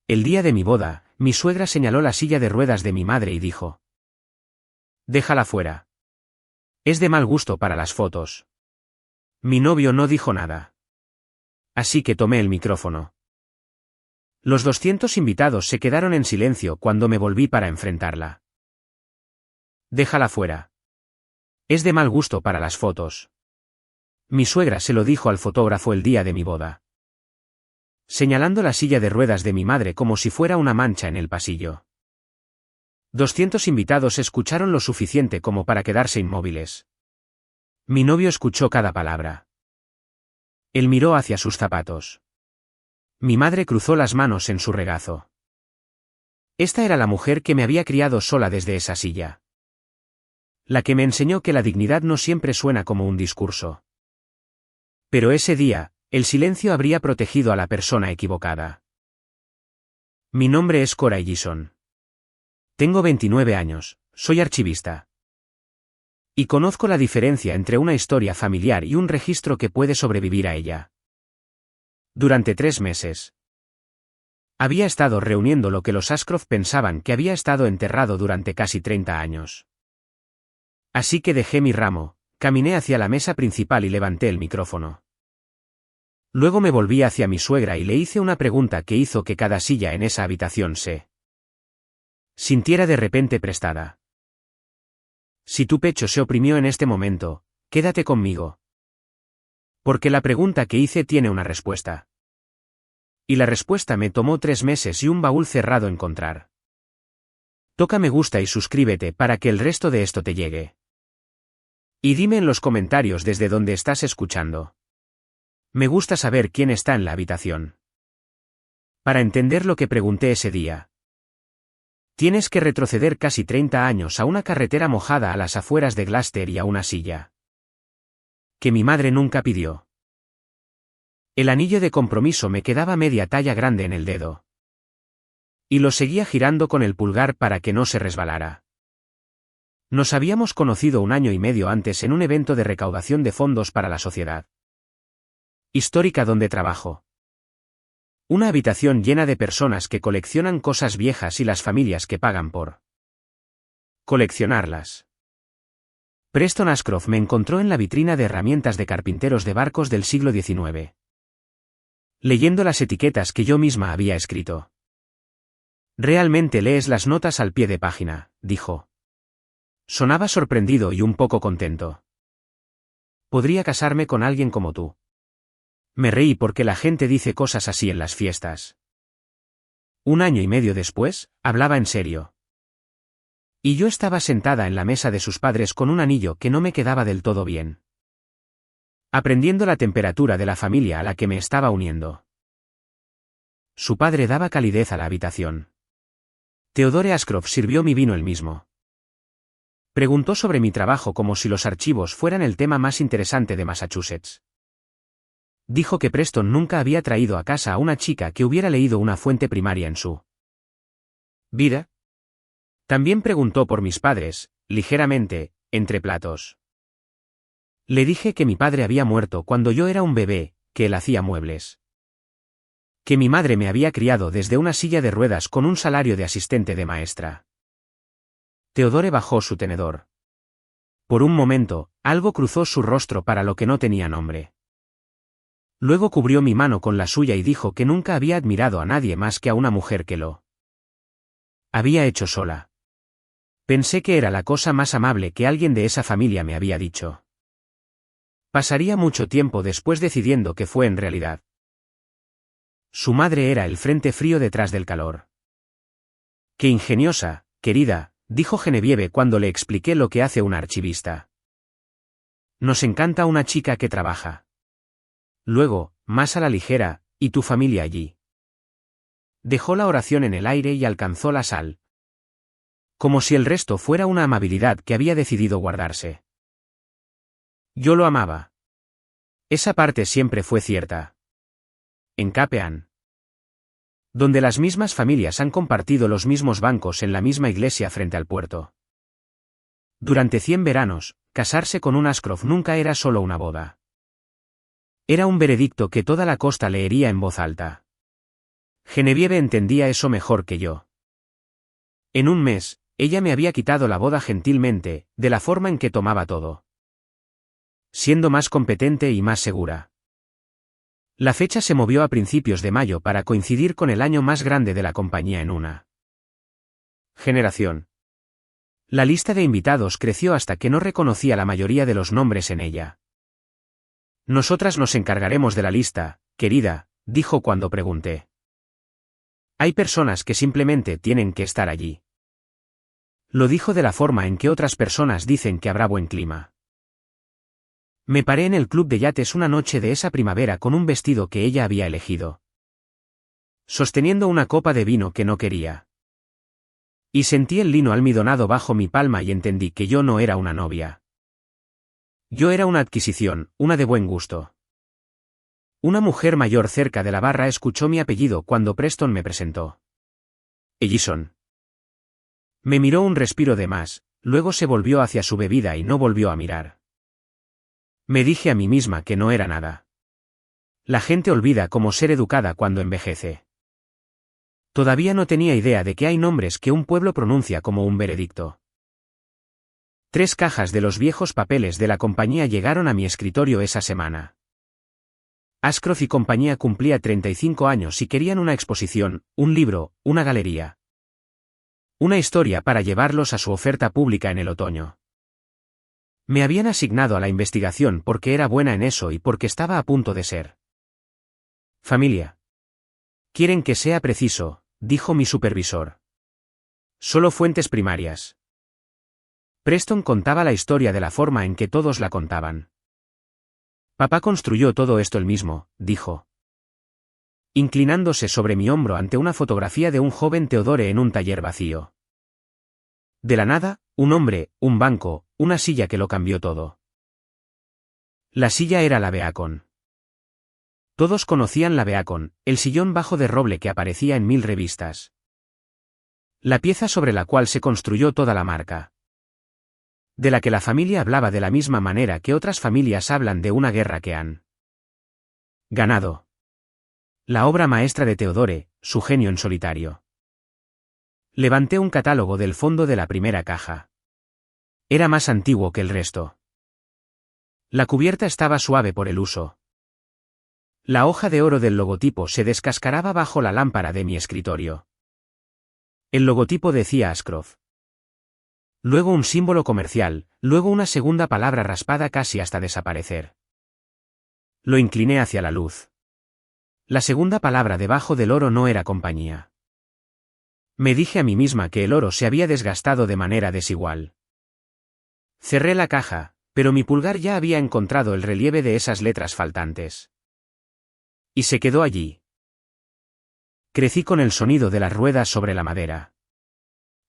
El día de mi boda, mi suegra señaló la silla de ruedas de mi madre y dijo: «Déjala fuera. Es de mal gusto para las fotos». Mi novio no dijo nada. Así que tomé el micrófono. Los 200 invitados se quedaron en silencio cuando me volví para enfrentarla. «Déjala fuera. Es de mal gusto para las fotos». Mi suegra se lo dijo al fotógrafo el día de mi boda, señalando la silla de ruedas de mi madre como si fuera una mancha en el pasillo. 200 invitados escucharon lo suficiente como para quedarse inmóviles. Mi novio escuchó cada palabra. Él miró hacia sus zapatos. Mi madre cruzó las manos en su regazo. Esta era la mujer que me había criado sola desde esa silla. La que me enseñó que la dignidad no siempre suena como un discurso. Pero ese día, el silencio habría protegido a la persona equivocada. Mi nombre es Cora Ellison. Tengo 29 años, soy archivista. Y conozco la diferencia entre una historia familiar y un registro que puede sobrevivir a ella. Durante 3 meses. Había estado reuniendo lo que los Ashcroft pensaban que había estado enterrado durante casi 30 años. Así que dejé mi ramo, caminé hacia la mesa principal y levanté el micrófono. Luego me volví hacia mi suegra y le hice una pregunta que hizo que cada silla en esa habitación se sintiera de repente prestada. Si tu pecho se oprimió en este momento, quédate conmigo. Porque la pregunta que hice tiene una respuesta. Y la respuesta me tomó 3 meses y un baúl cerrado encontrar. Toca me gusta y suscríbete para que el resto de esto te llegue. Y dime en los comentarios desde donde estás escuchando. Me gusta saber quién está en la habitación. Para entender lo que pregunté ese día, tienes que retroceder casi 30 años a una carretera mojada a las afueras de Gloucester y a una silla que mi madre nunca pidió. El anillo de compromiso me quedaba media talla grande en el dedo. Y lo seguía girando con el pulgar para que no se resbalara. Nos habíamos conocido 1 año y medio antes en un evento de recaudación de fondos para la sociedad histórica donde trabajo. Una habitación llena de personas que coleccionan cosas viejas y las familias que pagan por coleccionarlas. Preston Ashcroft me encontró en la vitrina de herramientas de carpinteros de barcos del siglo XIX. Leyendo las etiquetas que yo misma había escrito. «Realmente lees las notas al pie de página», dijo. Sonaba sorprendido y un poco contento. «Podría casarme con alguien como tú». Me reí porque la gente dice cosas así en las fiestas. 1 año y medio después, hablaba en serio. Y yo estaba sentada en la mesa de sus padres con un anillo que no me quedaba del todo bien. Aprendiendo la temperatura de la familia a la que me estaba uniendo. Su padre daba calidez a la habitación. Theodore Ashcroft sirvió mi vino él mismo. Preguntó sobre mi trabajo como si los archivos fueran el tema más interesante de Massachusetts. Dijo que Preston nunca había traído a casa a una chica que hubiera leído una fuente primaria en su vida. También preguntó por mis padres, ligeramente, entre platos. Le dije que mi padre había muerto cuando yo era un bebé, que él hacía muebles. Que mi madre me había criado desde una silla de ruedas con un salario de asistente de maestra. Theodore bajó su tenedor. Por un momento, algo cruzó su rostro para lo que no tenía nombre. Luego cubrió mi mano con la suya y dijo que nunca había admirado a nadie más que a una mujer que lo había hecho sola. Pensé que era la cosa más amable que alguien de esa familia me había dicho. Pasaría mucho tiempo después decidiendo que fue en realidad. Su madre era el frente frío detrás del calor. «Qué ingeniosa, querida», dijo Genevieve cuando le expliqué lo que hace un archivista. «Nos encanta una chica que trabaja». Luego, más a la ligera, ¿y tu familia allí? Dejó la oración en el aire y alcanzó la sal. Como si el resto fuera una amabilidad que había decidido guardarse. Yo lo amaba. Esa parte siempre fue cierta. En Capean, donde las mismas familias han compartido los mismos bancos en la misma iglesia frente al puerto. Durante 100 veranos, casarse con un Ashcroft nunca era solo una boda. Era un veredicto que toda la costa leería en voz alta. Genevieve entendía eso mejor que yo. En un mes, ella me había quitado la boda gentilmente, de la forma en que tomaba todo. Siendo más competente y más segura. La fecha se movió a principios de mayo para coincidir con el año más grande de la compañía en una generación. La lista de invitados creció hasta que no reconocía la mayoría de los nombres en ella. Nosotras nos encargaremos de la lista, querida, dijo cuando pregunté. Hay personas que simplemente tienen que estar allí. Lo dijo de la forma en que otras personas dicen que habrá buen clima. Me paré en el club de yates una noche de esa primavera con un vestido que ella había elegido. Sosteniendo una copa de vino que no quería. Y sentí el lino almidonado bajo mi palma y entendí que yo no era una novia. Yo era una adquisición, una de buen gusto. Una mujer mayor cerca de la barra escuchó mi apellido cuando Preston me presentó. Ellison. Me miró un respiro de más, luego se volvió hacia su bebida y no volvió a mirar. Me dije a mí misma que no era nada. La gente olvida cómo ser educada cuando envejece. Todavía no tenía idea de que hay nombres que un pueblo pronuncia como un veredicto. 3 cajas de los viejos papeles de la compañía llegaron a mi escritorio esa semana. Ashcroft y compañía cumplía 35 años y querían una exposición, un libro, una galería. Una historia para llevarlos a su oferta pública en el otoño. Me habían asignado a la investigación porque era buena en eso y porque estaba a punto de ser. Familia. Quieren que sea preciso, dijo mi supervisor. Solo fuentes primarias. Preston contaba la historia de la forma en que todos la contaban. Papá construyó todo esto él mismo, dijo. Inclinándose sobre mi hombro ante una fotografía de un joven Theodore en un taller vacío. De la nada, un hombre, un banco, una silla que lo cambió todo. La silla era la Beacon. Todos conocían la Beacon, el sillón bajo de roble que aparecía en 1000 revistas. La pieza sobre la cual se construyó toda la marca. De la que la familia hablaba de la misma manera que otras familias hablan de una guerra que han ganado. La obra maestra de Theodore, su genio en solitario. Levanté un catálogo del fondo de la primera caja. Era más antiguo que el resto. La cubierta estaba suave por el uso. La hoja de oro del logotipo se descascaraba bajo la lámpara de mi escritorio. El logotipo decía Ashcroft. Luego un símbolo comercial, luego una segunda palabra raspada casi hasta desaparecer. Lo incliné hacia la luz. La segunda palabra debajo del oro no era compañía. Me dije a mí misma que el oro se había desgastado de manera desigual. Cerré la caja, pero mi pulgar ya había encontrado el relieve de esas letras faltantes. Y se quedó allí. Crecí con el sonido de las ruedas sobre la madera.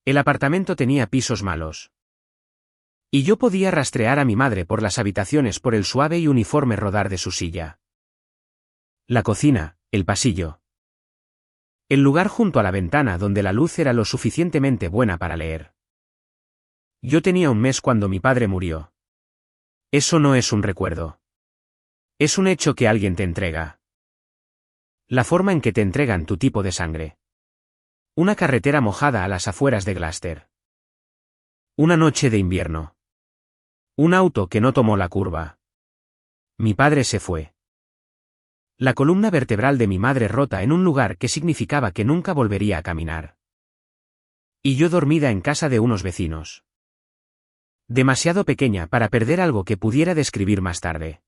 El apartamento tenía pisos malos. Y yo podía rastrear a mi madre por las habitaciones por el suave y uniforme rodar de su silla. La cocina, el pasillo. El lugar junto a la ventana donde la luz era lo suficientemente buena para leer. Yo tenía un mes cuando mi padre murió. Eso no es un recuerdo. Es un hecho que alguien te entrega. La forma en que te entregan tu tipo de sangre. Una carretera mojada a las afueras de Gloucester. Una noche de invierno. Un auto que no tomó la curva. Mi padre se fue. La columna vertebral de mi madre rota en un lugar que significaba que nunca volvería a caminar. Y yo dormida en casa de unos vecinos. Demasiado pequeña para perder algo que pudiera describir más tarde.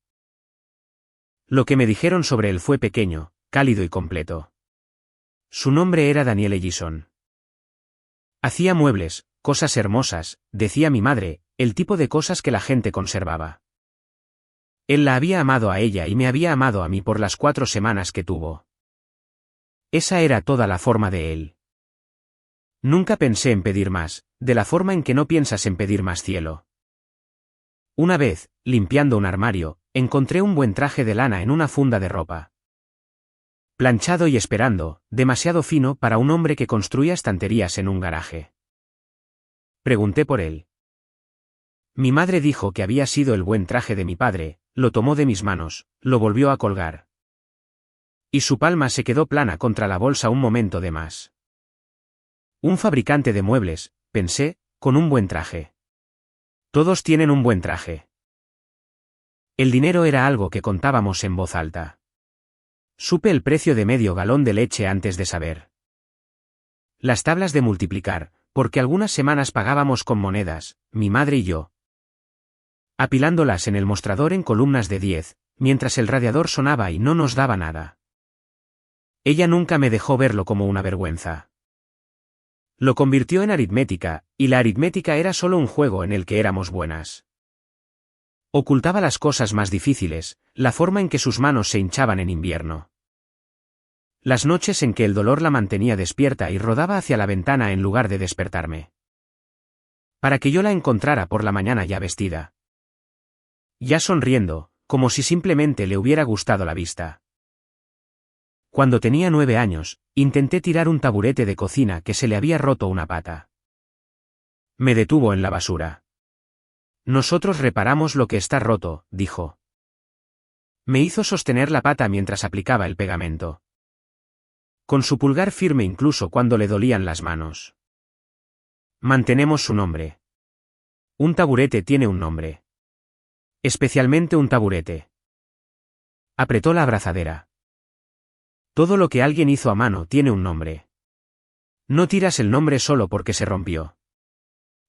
Lo que me dijeron sobre él fue pequeño, cálido y completo. Su nombre era Daniel Ellison. Hacía muebles, cosas hermosas, decía mi madre, el tipo de cosas que la gente conservaba. Él la había amado a ella y me había amado a mí por las 4 semanas que tuvo. Esa era toda la forma de él. Nunca pensé en pedir más, de la forma en que no piensas en pedir más cielo. Una vez, limpiando un armario, encontré un buen traje de lana en una funda de ropa. Planchado y esperando, demasiado fino para un hombre que construía estanterías en un garaje. Pregunté por él. Mi madre dijo que había sido el buen traje de mi padre, lo tomó de mis manos, lo volvió a colgar. Y su palma se quedó plana contra la bolsa un momento de más. Un fabricante de muebles, pensé, con un buen traje. Todos tienen un buen traje. El dinero era algo que contábamos en voz alta. Supe el precio de medio galón de leche antes de saber las tablas de multiplicar, porque algunas semanas pagábamos con monedas, mi madre y yo, apilándolas en el mostrador en columnas de 10, mientras el radiador sonaba y no nos daba nada. Ella nunca me dejó verlo como una vergüenza. Lo convirtió en aritmética, y la aritmética era solo un juego en el que éramos buenas. Ocultaba las cosas más difíciles, la forma en que sus manos se hinchaban en invierno. Las noches en que el dolor la mantenía despierta y rodaba hacia la ventana en lugar de despertarme. Para que yo la encontrara por la mañana ya vestida. Ya sonriendo, como si simplemente le hubiera gustado la vista. Cuando tenía 9 años, intenté tirar un taburete de cocina que se le había roto una pata. Me detuvo en la basura. Nosotros reparamos lo que está roto, dijo. Me hizo sostener la pata mientras aplicaba el pegamento. Con su pulgar firme incluso cuando le dolían las manos. Mantenemos su nombre. Un taburete tiene un nombre. Especialmente un taburete. Apretó la abrazadera. Todo lo que alguien hizo a mano tiene un nombre. No tiras el nombre solo porque se rompió.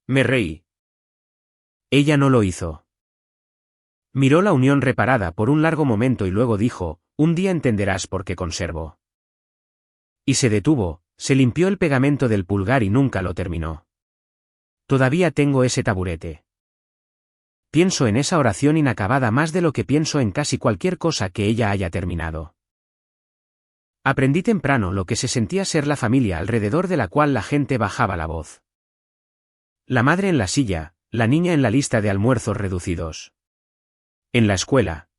Me reí. Ella no lo hizo. Miró la unión reparada por un largo momento y luego dijo, un día entenderás por qué conservo. Y se detuvo, se limpió el pegamento del pulgar y nunca lo terminó. Todavía tengo ese taburete. Pienso en esa oración inacabada más de lo que pienso en casi cualquier cosa que ella haya terminado. Aprendí temprano lo que se sentía ser la familia alrededor de la cual la gente bajaba la voz. La madre en la silla, la niña en la lista de almuerzos reducidos. En la escuela.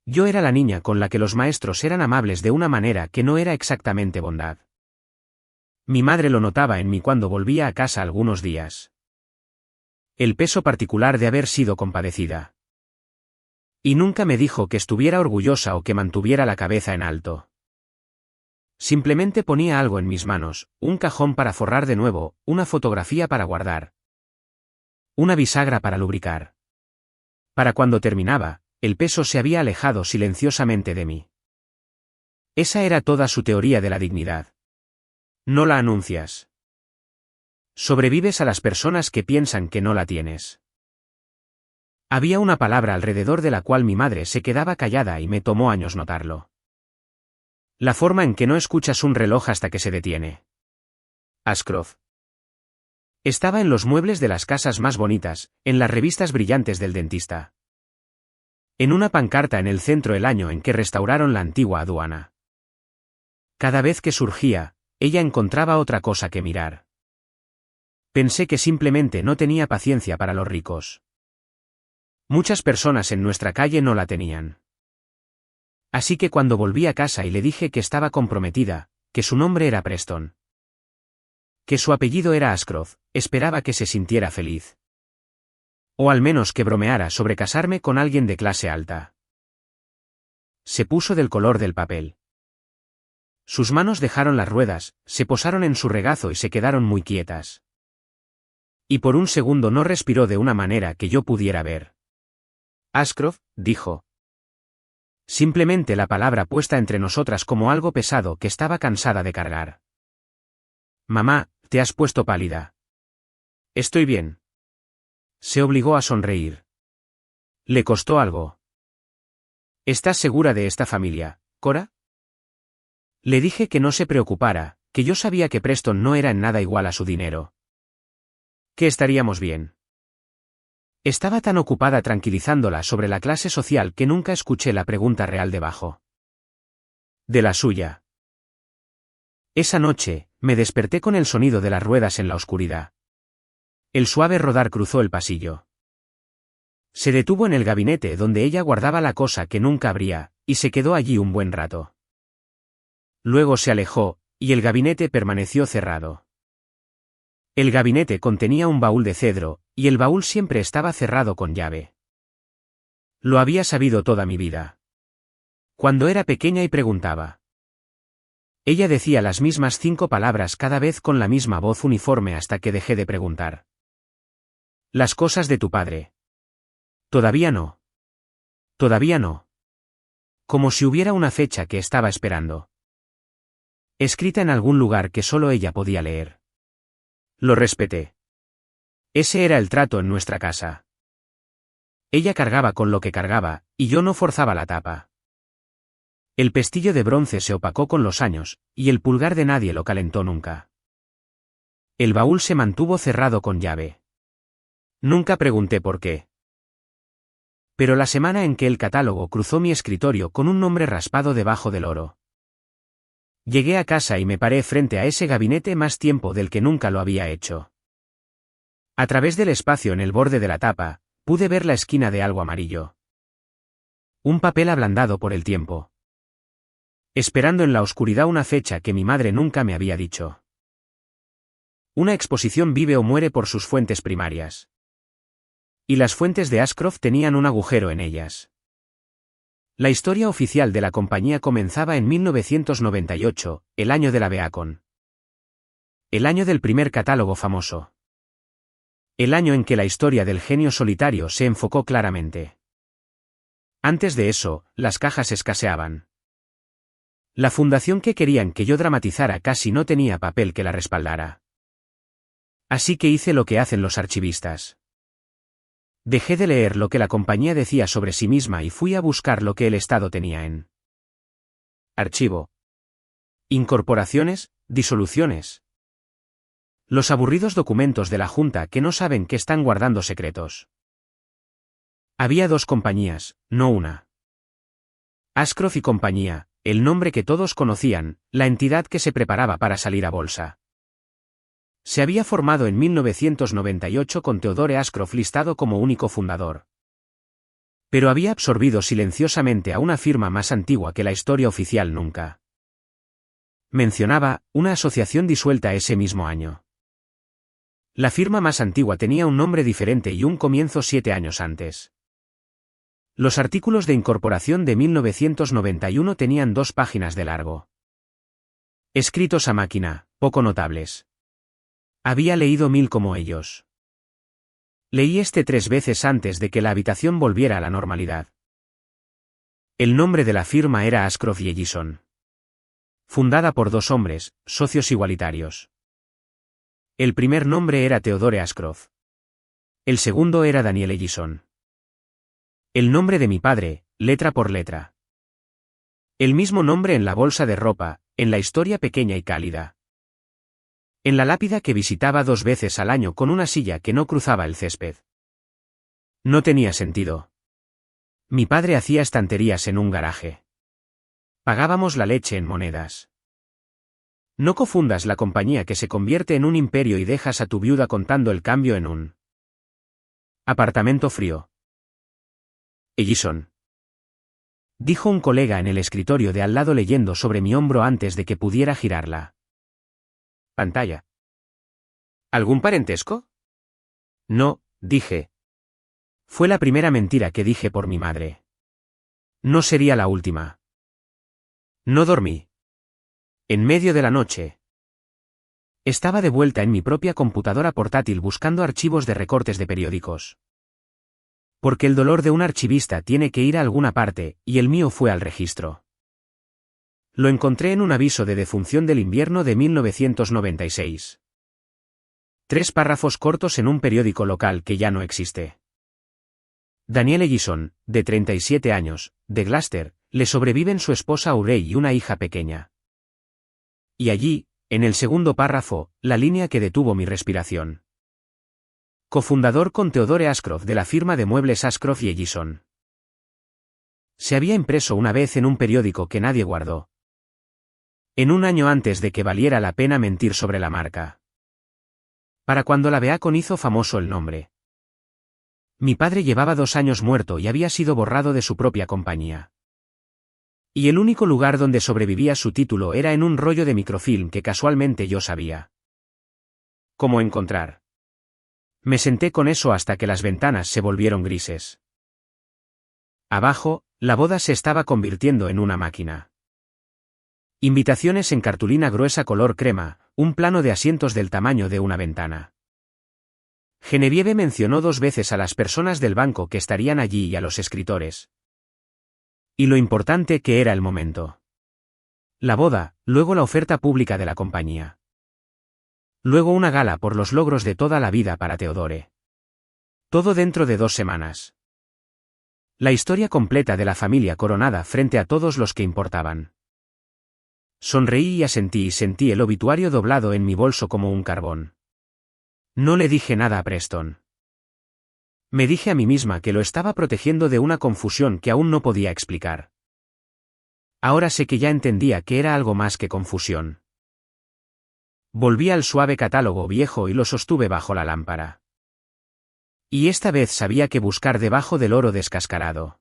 Yo era la niña con la que los maestros eran amables de una manera que no era exactamente bondad. Mi madre lo notaba en mí cuando volvía a casa algunos días. El peso particular de haber sido compadecida. Y nunca me dijo que estuviera orgullosa o que mantuviera la cabeza en alto. Simplemente ponía algo en mis manos, un cajón para forrar de nuevo, una fotografía para guardar. Una bisagra para lubricar. Para cuando terminaba, el peso se había alejado silenciosamente de mí. Esa era toda su teoría de la dignidad. No la anuncias. Sobrevives a las personas que piensan que no la tienes. Había una palabra alrededor de la cual mi madre se quedaba callada y me tomó años notarlo. La forma en que no escuchas un reloj hasta que se detiene. Ashcroft. Estaba en los muebles de las casas más bonitas, en las revistas brillantes del dentista. En una pancarta en el centro el año en que restauraron la antigua aduana. Cada vez que surgía, ella encontraba otra cosa que mirar. Pensé que simplemente no tenía paciencia para los ricos. Muchas personas en nuestra calle no la tenían. Así que cuando volví a casa y le dije que estaba comprometida, que su nombre era Preston, que su apellido era Ashcroft, esperaba que se sintiera feliz. O al menos que bromeara sobre casarme con alguien de clase alta. Se puso del color del papel. Sus manos dejaron las ruedas, se posaron en su regazo y se quedaron muy quietas. Y por un segundo no respiró de una manera que yo pudiera ver. Ashcroft, dijo. Simplemente la palabra puesta entre nosotras como algo pesado que estaba cansada de cargar. Mamá, te has puesto pálida. Estoy bien. Se obligó a sonreír. Le costó algo. ¿Estás segura de esta familia, Cora? Le dije que no se preocupara, que yo sabía que Preston no era en nada igual a su dinero. Que estaríamos bien. Estaba tan ocupada tranquilizándola sobre la clase social que nunca escuché la pregunta real debajo de la suya. Esa noche, me desperté con el sonido de las ruedas en la oscuridad. El suave rodar cruzó el pasillo. Se detuvo en el gabinete donde ella guardaba la cosa que nunca abría, y se quedó allí un buen rato. Luego se alejó, y el gabinete permaneció cerrado. El gabinete contenía un baúl de cedro, y el baúl siempre estaba cerrado con llave. Lo había sabido toda mi vida. Cuando era pequeña y preguntaba. Ella decía las mismas 5 palabras cada vez con la misma voz uniforme hasta que dejé de preguntar. Las cosas de tu padre. Todavía no. Todavía no. Como si hubiera una fecha que estaba esperando. Escrita en algún lugar que solo ella podía leer. Lo respeté. Ese era el trato en nuestra casa. Ella cargaba con lo que cargaba, y yo no forzaba la tapa. El pestillo de bronce se opacó con los años, y el pulgar de nadie lo calentó nunca. El baúl se mantuvo cerrado con llave. Nunca pregunté por qué. Pero la semana en que el catálogo cruzó mi escritorio con un nombre raspado debajo del oro. Llegué a casa y me paré frente a ese gabinete más tiempo del que nunca lo había hecho. A través del espacio en el borde de la tapa, pude ver la esquina de algo amarillo. Un papel ablandado por el tiempo. Esperando en la oscuridad una fecha que mi madre nunca me había dicho. Una exposición vive o muere por sus fuentes primarias. Y las fuentes de Ashcroft tenían un agujero en ellas. La historia oficial de la compañía comenzaba en 1998, el año de la Beacon. El año del primer catálogo famoso. El año en que la historia del genio solitario se enfocó claramente. Antes de eso, las cajas escaseaban. La fundación que querían que yo dramatizara casi no tenía papel que la respaldara. Así que hice lo que hacen los archivistas. Dejé de leer lo que la compañía decía sobre sí misma y fui a buscar lo que el Estado tenía en archivo. Incorporaciones, disoluciones. Los aburridos documentos de la Junta que no saben que están guardando secretos. Había 2 compañías, no una. Ashcroft y compañía, el nombre que todos conocían, la entidad que se preparaba para salir a bolsa. Se había formado en 1998 con Theodore Ashcroft listado como único fundador. Pero había absorbido silenciosamente a una firma más antigua que la historia oficial nunca mencionaba, una asociación disuelta ese mismo año. La firma más antigua tenía un nombre diferente y un comienzo 7 años antes. Los artículos de incorporación de 1991 tenían 2 páginas de largo. Escritos a máquina, poco notables. Había leído 1000 como ellos. Leí 3 veces antes de que la habitación volviera a la normalidad. El nombre de la firma era Ashcroft y Ellison. Fundada por 2 hombres, socios igualitarios. El primer nombre era Theodore Ashcroft. El segundo era Daniel Ellison. El nombre de mi padre, letra por letra. El mismo nombre en la bolsa de ropa, en la historia pequeña y cálida. En la lápida que visitaba 2 veces al año con una silla que no cruzaba el césped. No tenía sentido. Mi padre hacía estanterías en un garaje. Pagábamos la leche en monedas. No confundas la compañía que se convierte en un imperio y dejas a tu viuda contando el cambio en un apartamento frío. Ellison. Dijo un colega en el escritorio de al lado leyendo sobre mi hombro antes de que pudiera girarla pantalla. ¿Algún parentesco? No, dije. Fue la primera mentira que dije por mi madre. No sería la última. No dormí. En medio de la noche. Estaba de vuelta en mi propia computadora portátil buscando archivos de recortes de periódicos. Porque el dolor de un archivista tiene que ir a alguna parte, y el mío fue al registro. Lo encontré en un aviso de defunción del invierno de 1996. 3 párrafos cortos en un periódico local que ya no existe. Daniel Ellison, de 37 años, de Gloucester, le sobreviven su esposa Aurey y una hija pequeña. Y allí, en el segundo párrafo, la línea que detuvo mi respiración. Cofundador con Theodore Ashcroft de la firma de muebles Ashcroft y Ellison. Se había impreso una vez en un periódico que nadie guardó. En un año antes de que valiera la pena mentir sobre la marca. Para cuando la Beacon hizo famoso el nombre. Mi padre llevaba 2 años muerto y había sido borrado de su propia compañía. Y el único lugar donde sobrevivía su título era en un rollo de microfilm que casualmente yo sabía cómo encontrar. Me senté con eso hasta que las ventanas se volvieron grises. Abajo, la boda se estaba convirtiendo en una máquina. Invitaciones en cartulina gruesa color crema, un plano de asientos del tamaño de una ventana. Genevieve mencionó 2 veces a las personas del banco que estarían allí y a los escritores. Y lo importante que era el momento. La boda, luego la oferta pública de la compañía. Luego una gala por los logros de toda la vida para Theodore. Todo dentro de 2 semanas. La historia completa de la familia coronada frente a todos los que importaban. Sonreí y asentí y sentí el obituario doblado en mi bolso como un carbón. No le dije nada a Preston. Me dije a mí misma que lo estaba protegiendo de una confusión que aún no podía explicar. Ahora sé que ya entendía que era algo más que confusión. Volví al suave catálogo viejo y lo sostuve bajo la lámpara. Y esta vez sabía que buscar debajo del oro descascarado.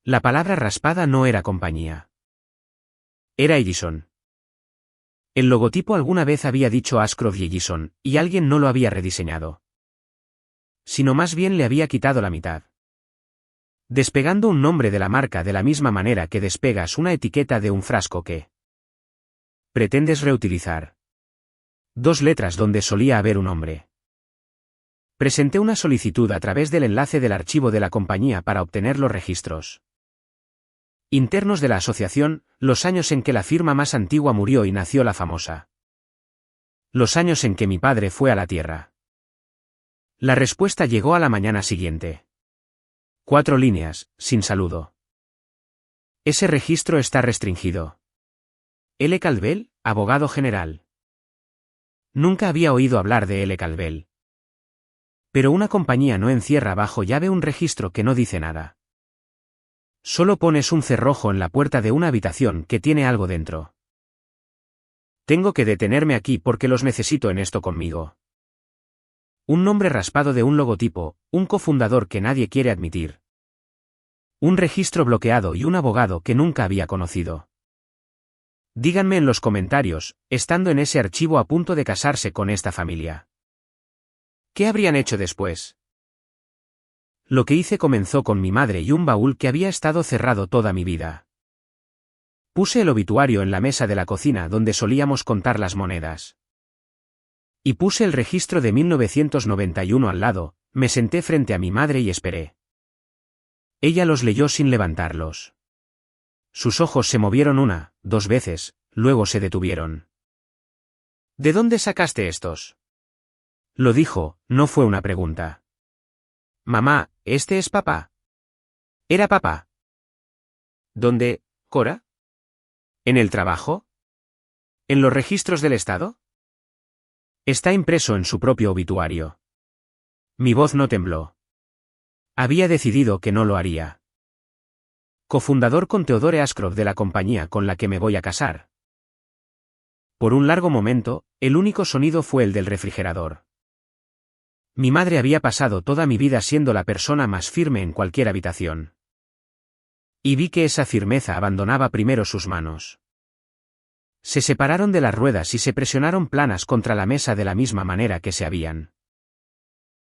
La palabra raspada no era compañía. Era Ellison. El logotipo alguna vez había dicho Ashcroft y Ellison, y alguien no lo había rediseñado. Sino más bien le había quitado la mitad. Despegando un nombre de la marca de la misma manera que despegas una etiqueta de un frasco que pretendes reutilizar. 2 letras donde solía haber un nombre. Presenté una solicitud a través del enlace del archivo de la compañía para obtener los registros internos de la asociación, los años en que la firma más antigua murió y nació la famosa. Los años en que mi padre fue a la Tierra. La respuesta llegó a la mañana siguiente. 4 líneas, sin saludo. Ese registro está restringido. L. Caldwell, abogado general. Nunca había oído hablar de L. Caldwell. Pero una compañía no encierra bajo llave un registro que no dice nada. Solo pones un cerrojo en la puerta de una habitación que tiene algo dentro. Tengo que detenerme aquí porque los necesito en esto conmigo. Un nombre raspado de un logotipo, un cofundador que nadie quiere admitir. Un registro bloqueado y un abogado que nunca había conocido. Díganme en los comentarios, estando en ese archivo a punto de casarse con esta familia. ¿Qué habrían hecho después? Lo que hice comenzó con mi madre y un baúl que había estado cerrado toda mi vida. Puse el obituario en la mesa de la cocina donde solíamos contar las monedas. Y puse el registro de 1991 al lado, me senté frente a mi madre y esperé. Ella los leyó sin levantarlos. Sus ojos se movieron 1, 2 veces, luego se detuvieron. ¿De dónde sacaste estos? Lo dijo, no fue una pregunta. Mamá, ¿este es papá? Era papá. ¿Dónde, Cora? ¿En el trabajo? ¿En los registros del Estado? Está impreso en su propio obituario. Mi voz no tembló. Había decidido que no lo haría. Cofundador con Theodore Ashcroft de la compañía con la que me voy a casar. Por un largo momento, el único sonido fue el del refrigerador. Mi madre había pasado toda mi vida siendo la persona más firme en cualquier habitación. Y vi que esa firmeza abandonaba primero sus manos. Se separaron de las ruedas y se presionaron planas contra la mesa de la misma manera que se habían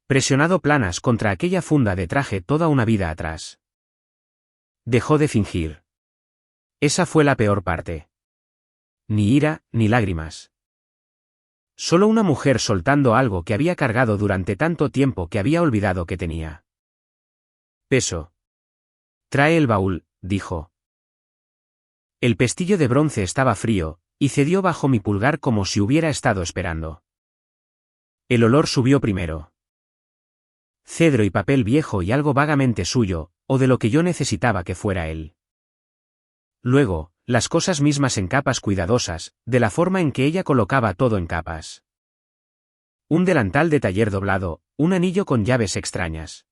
presionado planas contra aquella funda de traje toda una vida atrás. Dejó de fingir. Esa fue la peor parte. Ni ira, ni lágrimas. Solo una mujer soltando algo que había cargado durante tanto tiempo que había olvidado que tenía. Peso. Trae el baúl, dijo. El pestillo de bronce estaba frío, y cedió bajo mi pulgar como si hubiera estado esperando. El olor subió primero. Cedro y papel viejo y algo vagamente suyo, o de lo que yo necesitaba que fuera él. Luego, las cosas mismas en capas cuidadosas, de la forma en que ella colocaba todo en capas. Un delantal de taller doblado, un anillo con llaves extrañas.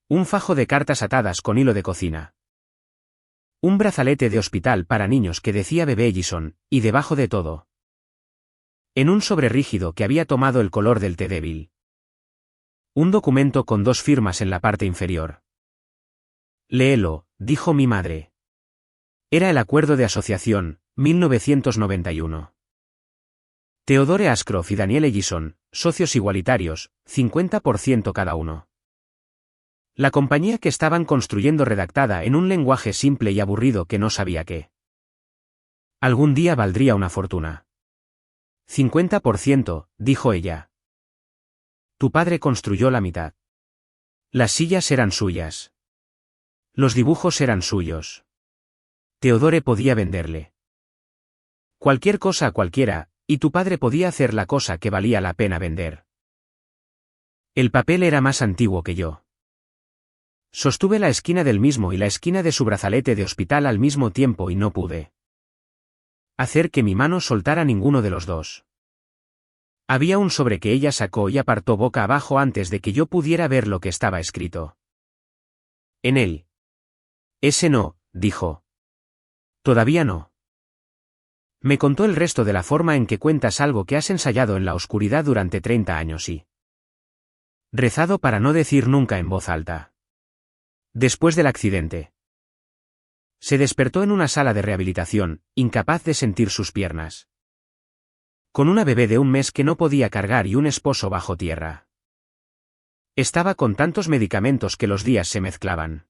Un fajo de cartas atadas con hilo de cocina. Un brazalete de hospital para niños que decía bebé Ellison, y debajo de todo. En un sobre rígido que había tomado el color del té débil. Un documento con 2 firmas en la parte inferior. Léelo, dijo mi madre. Era el acuerdo de asociación, 1991. Theodore Ashcroft y Daniel Ellison, socios igualitarios, 50% cada uno. La compañía que estaban construyendo redactada en un lenguaje simple y aburrido que no sabía qué. Algún día valdría una fortuna. 50%, dijo ella. Tu padre construyó la mitad. Las sillas eran suyas. Los dibujos eran suyos. Teodore podía venderle cualquier cosa a cualquiera, y tu padre podía hacer la cosa que valía la pena vender. El papel era más antiguo que yo. Sostuve la esquina del mismo y la esquina de su brazalete de hospital al mismo tiempo y no pude hacer que mi mano soltara ninguno de los dos. Había un sobre que ella sacó y apartó boca abajo antes de que yo pudiera ver lo que estaba escrito en él. Ese no, dijo. Todavía no. Me contó el resto de la forma en que cuentas algo que has ensayado en la oscuridad durante 30 años y rezado para no decir nunca en voz alta. Después del accidente. Se despertó en una sala de rehabilitación, incapaz de sentir sus piernas. Con una bebé de 1 mes que no podía cargar y un esposo bajo tierra. Estaba con tantos medicamentos que los días se mezclaban.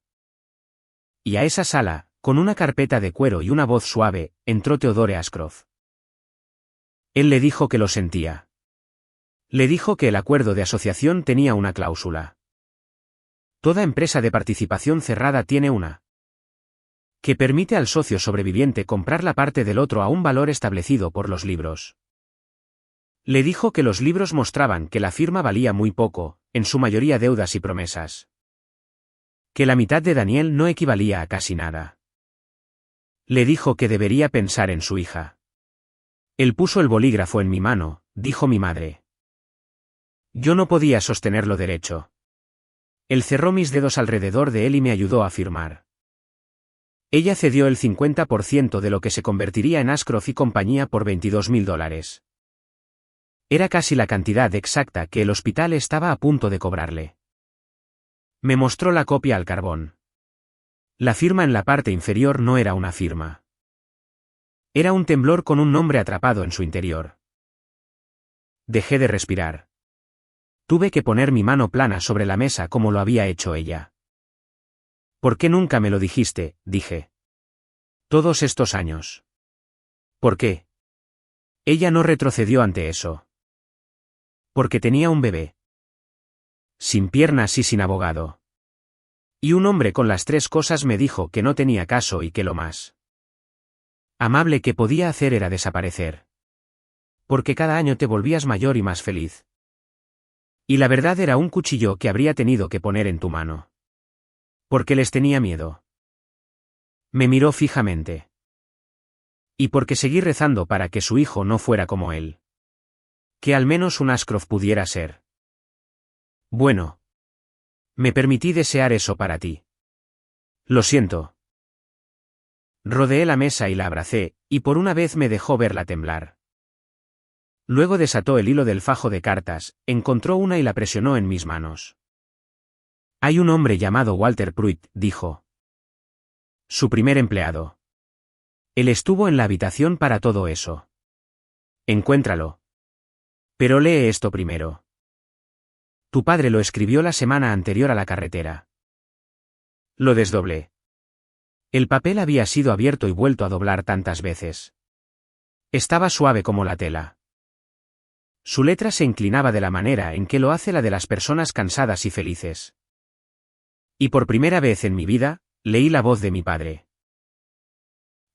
Y a esa sala, con una carpeta de cuero y una voz suave, entró Theodore Ashcroft. Él le dijo que lo sentía. Le dijo que el acuerdo de asociación tenía una cláusula. Toda empresa de participación cerrada tiene una. Que permite al socio sobreviviente comprar la parte del otro a un valor establecido por los libros. Le dijo que los libros mostraban que la firma valía muy poco, en su mayoría deudas y promesas. Que la mitad de Daniel no equivalía a casi nada. Le dijo que debería pensar en su hija. Él puso el bolígrafo en mi mano, dijo mi madre. Yo no podía sostenerlo derecho. Él cerró mis dedos alrededor de él y me ayudó a firmar. Ella cedió el 50% de lo que se convertiría en Ashcroft y compañía por $22.000. Era casi la cantidad exacta que el hospital estaba a punto de cobrarle. Me mostró la copia al carbón. La firma en la parte inferior no era una firma. Era un temblor con un nombre atrapado en su interior. Dejé de respirar. Tuve que poner mi mano plana sobre la mesa como lo había hecho ella. ¿Por qué nunca me lo dijiste?, dije. Todos estos años. ¿Por qué? Ella no retrocedió ante eso. Porque tenía un bebé. Sin piernas y sin abogado. Y un hombre con las 3 cosas me dijo que no tenía caso y que lo más amable que podía hacer era desaparecer. Porque cada año te volvías mayor y más feliz. Y la verdad era un cuchillo que habría tenido que poner en tu mano. Porque les tenía miedo. Me miró fijamente. Y porque seguí rezando para que su hijo no fuera como él. Que al menos un Ashcroft pudiera ser. Bueno. Me permití desear eso para ti. Lo siento. Rodeé la mesa y la abracé, y por una vez me dejó verla temblar. Luego desató el hilo del fajo de cartas, encontró una y la presionó en mis manos. Hay un hombre llamado Walter Pruitt, dijo. Su primer empleado. Él estuvo en la habitación para todo eso. Encuéntralo. Pero lee esto primero. Tu padre lo escribió la semana anterior a la carretera. Lo desdoblé. El papel había sido abierto y vuelto a doblar tantas veces. Estaba suave como la tela. Su letra se inclinaba de la manera en que lo hace la de las personas cansadas y felices. Y por primera vez en mi vida, leí la voz de mi padre.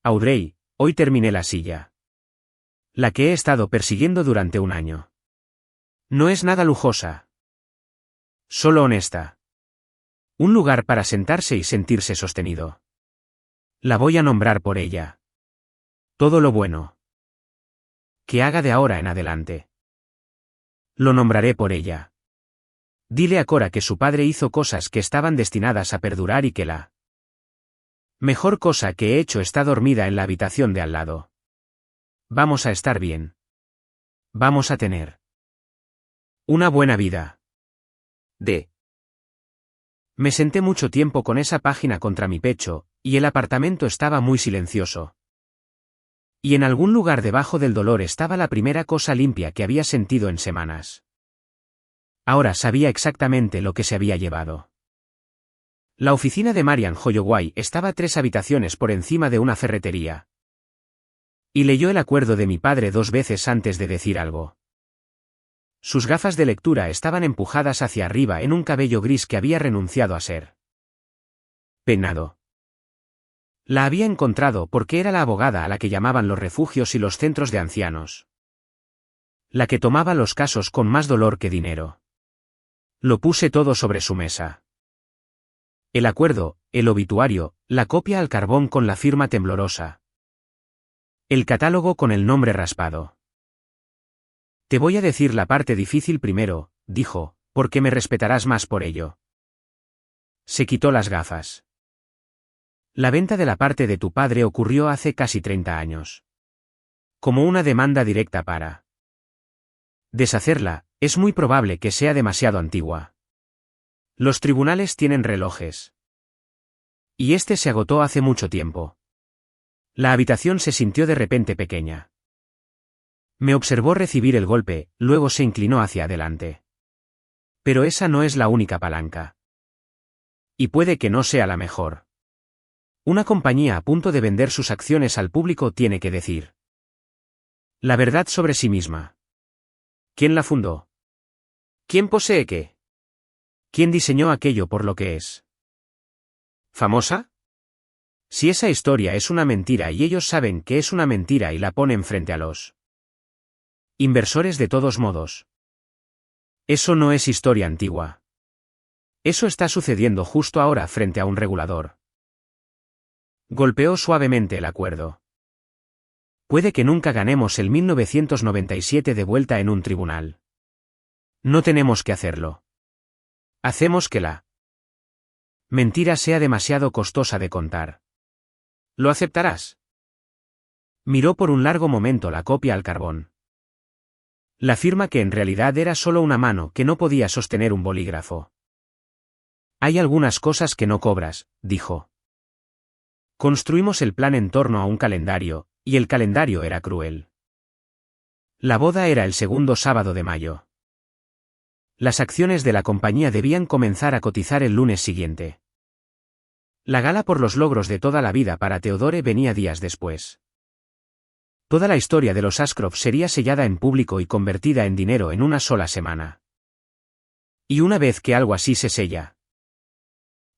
Audrey, hoy terminé la silla. La que he estado persiguiendo durante 1 año. No es nada lujosa. Solo honesta. Un lugar para sentarse y sentirse sostenido. La voy a nombrar por ella. Todo lo bueno que haga de ahora en adelante. Lo nombraré por ella. Dile a Cora que su padre hizo cosas que estaban destinadas a perdurar y que la mejor cosa que he hecho está dormida en la habitación de al lado. Vamos a estar bien. Vamos a tener una buena vida. Me senté mucho tiempo con esa página contra mi pecho, y el apartamento estaba muy silencioso. Y en algún lugar debajo del dolor estaba la primera cosa limpia que había sentido en semanas. Ahora sabía exactamente lo que se había llevado. La oficina de Marian Holloway estaba 3 habitaciones por encima de una ferretería. Y leyó el acuerdo de mi padre 2 veces antes de decir algo. Sus gafas de lectura estaban empujadas hacia arriba en un cabello gris que había renunciado a ser peinado. La había encontrado porque era la abogada a la que llamaban los refugios y los centros de ancianos. La que tomaba los casos con más dolor que dinero. Lo puse todo sobre su mesa. El acuerdo, el obituario, la copia al carbón con la firma temblorosa. El catálogo con el nombre raspado. Te voy a decir la parte difícil primero, dijo, porque me respetarás más por ello. Se quitó las gafas. La venta de la parte de tu padre ocurrió hace casi 30 años. Como una demanda directa para deshacerla, es muy probable que sea demasiado antigua. Los tribunales tienen relojes. Y este se agotó hace mucho tiempo. La habitación se sintió de repente pequeña. Me observó recibir el golpe, luego se inclinó hacia adelante. Pero esa no es la única palanca. Y puede que no sea la mejor. Una compañía a punto de vender sus acciones al público tiene que decir la verdad sobre sí misma. ¿Quién la fundó? ¿Quién posee qué? ¿Quién diseñó aquello por lo que es famosa? Si esa historia es una mentira y ellos saben que es una mentira y la ponen frente a los inversores de todos modos. Eso no es historia antigua. Eso está sucediendo justo ahora frente a un regulador. Golpeó suavemente el acuerdo. Puede que nunca ganemos el 1997 de vuelta en un tribunal. No tenemos que hacerlo. Hacemos que la mentira sea demasiado costosa de contar. ¿Lo aceptarás? Miró por un largo momento la copia al carbón. La firma que en realidad era solo una mano que no podía sostener un bolígrafo. Hay algunas cosas que no cobras, dijo. Construimos el plan en torno a un calendario, y el calendario era cruel. La boda era el segundo sábado de mayo. Las acciones de la compañía debían comenzar a cotizar el lunes siguiente. La gala por los logros de toda la vida para Theodore venía días después. Toda la historia de los Ashcroft sería sellada en público y convertida en dinero en una sola semana. Y una vez que algo así se sella,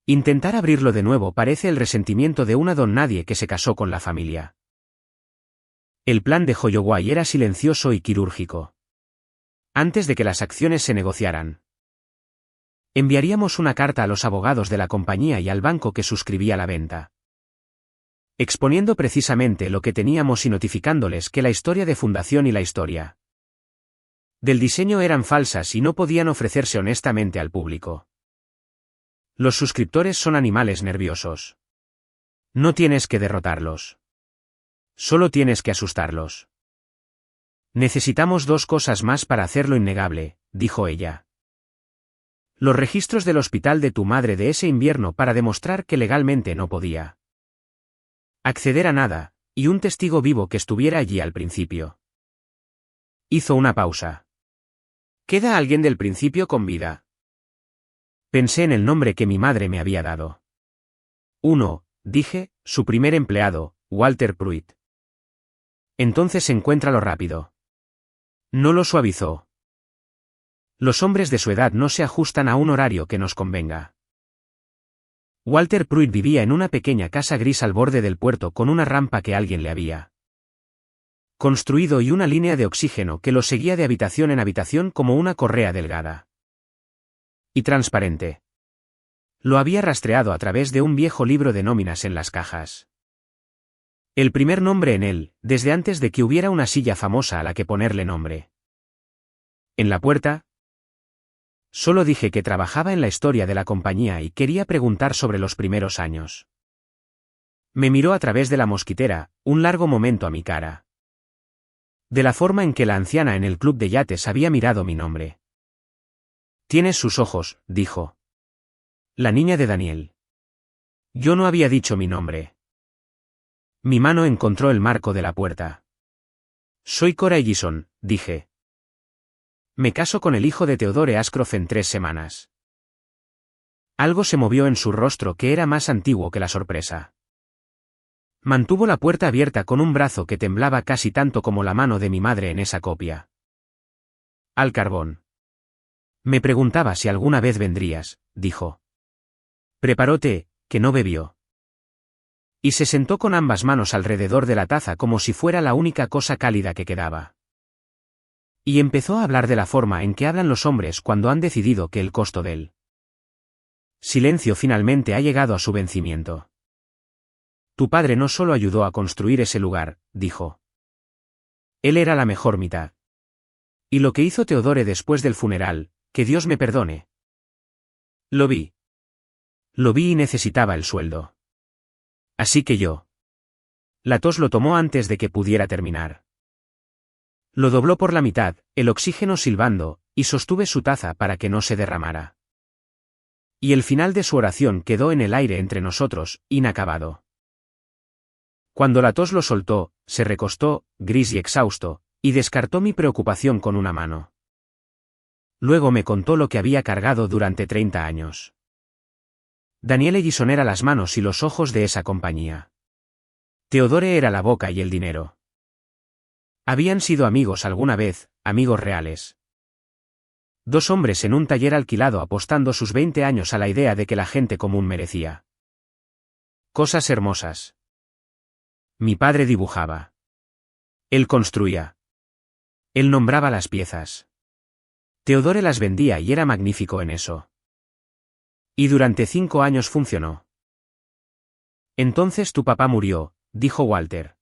intentar abrirlo de nuevo parece el resentimiento de una don nadie que se casó con la familia. El plan de Holloway era silencioso y quirúrgico. Antes de que las acciones se negociaran, enviaríamos una carta a los abogados de la compañía y al banco que suscribía la venta, exponiendo precisamente lo que teníamos y notificándoles que la historia de fundación y la historia del diseño eran falsas y no podían ofrecerse honestamente al público. Los suscriptores son animales nerviosos. No tienes que derrotarlos. Solo tienes que asustarlos. Necesitamos 2 cosas más para hacerlo innegable, dijo ella. Los registros del hospital de tu madre de ese invierno para demostrar que legalmente no podía acceder a nada, y un testigo vivo que estuviera allí al principio. Hizo una pausa. ¿Queda alguien del principio con vida? Pensé en el nombre que mi madre me había dado. Uno, dije, su primer empleado, Walter Pruitt. Entonces encuéntralo rápido. No lo suavizó. Los hombres de su edad no se ajustan a un horario que nos convenga. Walter Pruitt vivía en una pequeña casa gris al borde del puerto con una rampa que alguien le había construido y una línea de oxígeno que lo seguía de habitación en habitación como una correa delgada y transparente. Lo había rastreado a través de un viejo libro de nóminas en las cajas. El primer nombre en él, desde antes de que hubiera una silla famosa a la que ponerle nombre. En la puerta, solo dije que trabajaba en la historia de la compañía y quería preguntar sobre los primeros años. Me miró a través de la mosquitera, un largo momento a mi cara. De la forma en que la anciana en el club de yates había mirado mi nombre. Tienes sus ojos, dijo. La niña de Daniel. Yo no había dicho mi nombre. Mi mano encontró el marco de la puerta. Soy Cora Ellison, dije. Me caso con el hijo de Theodore Ashcroft en 3 semanas. Algo se movió en su rostro que era más antiguo que la sorpresa. Mantuvo la puerta abierta con un brazo que temblaba casi tanto como la mano de mi madre en esa copia. Al carbón. Me preguntaba si alguna vez vendrías, dijo. Preparó té, que no bebió. Y se sentó con ambas manos alrededor de la taza como si fuera la única cosa cálida que quedaba. Y empezó a hablar de la forma en que hablan los hombres cuando han decidido que el costo del silencio finalmente ha llegado a su vencimiento. Tu padre no solo ayudó a construir ese lugar, dijo. Él era la mejor mitad. Y lo que hizo Teodore después del funeral, que Dios me perdone. Lo vi. Lo vi y necesitaba el sueldo. Así que yo. La tos lo tomó antes de que pudiera terminar. Lo dobló por la mitad, el oxígeno silbando, y sostuve su taza para que no se derramara. Y el final de su oración quedó en el aire entre nosotros, inacabado. Cuando la tos lo soltó, se recostó, gris y exhausto, y descartó mi preocupación con una mano. Luego me contó lo que había cargado durante 30 años. Daniele Gison era las manos y los ojos de esa compañía. Teodore era la boca y el dinero. Habían sido amigos alguna vez, amigos reales. Dos hombres en un taller alquilado apostando sus 20 años a la idea de que la gente común merecía cosas hermosas. Mi padre dibujaba. Él construía. Él nombraba las piezas. Teodore las vendía y era magnífico en eso. Y durante 5 años funcionó. Entonces tu papá murió, dijo Walter.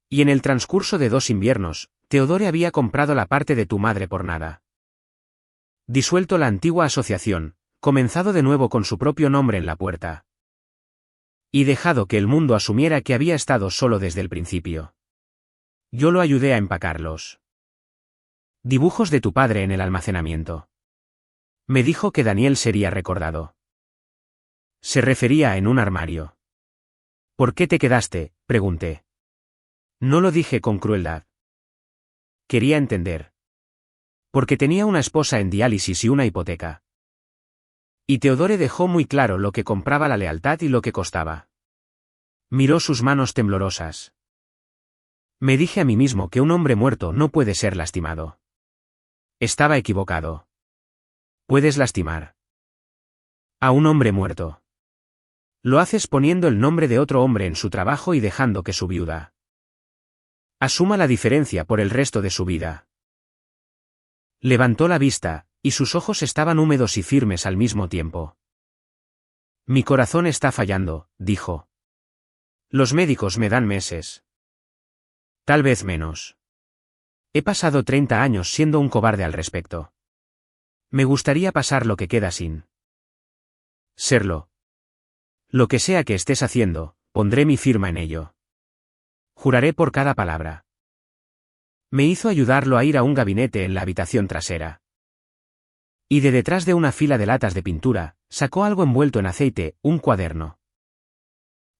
Y en el transcurso de 2 inviernos, Teodore había comprado la parte de tu madre por nada. Disuelto la antigua asociación, comenzado de nuevo con su propio nombre en la puerta. Y dejado que el mundo asumiera que había estado solo desde el principio. Yo lo ayudé a empacarlos. Dibujos de tu padre en el almacenamiento. Me dijo que Daniel sería recordado. Se refería en un armario. ¿Por qué te quedaste?, pregunté. No lo dije con crueldad. Quería entender. Porque tenía una esposa en diálisis y una hipoteca. Y Teodore dejó muy claro lo que compraba la lealtad y lo que costaba. Miró sus manos temblorosas. Me dije a mí mismo que un hombre muerto no puede ser lastimado. Estaba equivocado. Puedes lastimar a un hombre muerto. Lo haces poniendo el nombre de otro hombre en su trabajo y dejando que su viuda asuma la diferencia por el resto de su vida. Levantó la vista, y sus ojos estaban húmedos y firmes al mismo tiempo. Mi corazón está fallando, dijo. Los médicos me dan meses. Tal vez menos. He pasado 30 años siendo un cobarde al respecto. Me gustaría pasar lo que queda sin serlo. Lo que sea que estés haciendo, pondré mi firma en ello. Juraré por cada palabra. Me hizo ayudarlo a ir a un gabinete en la habitación trasera. Y de detrás de una fila de latas de pintura, sacó algo envuelto en aceite, un cuaderno.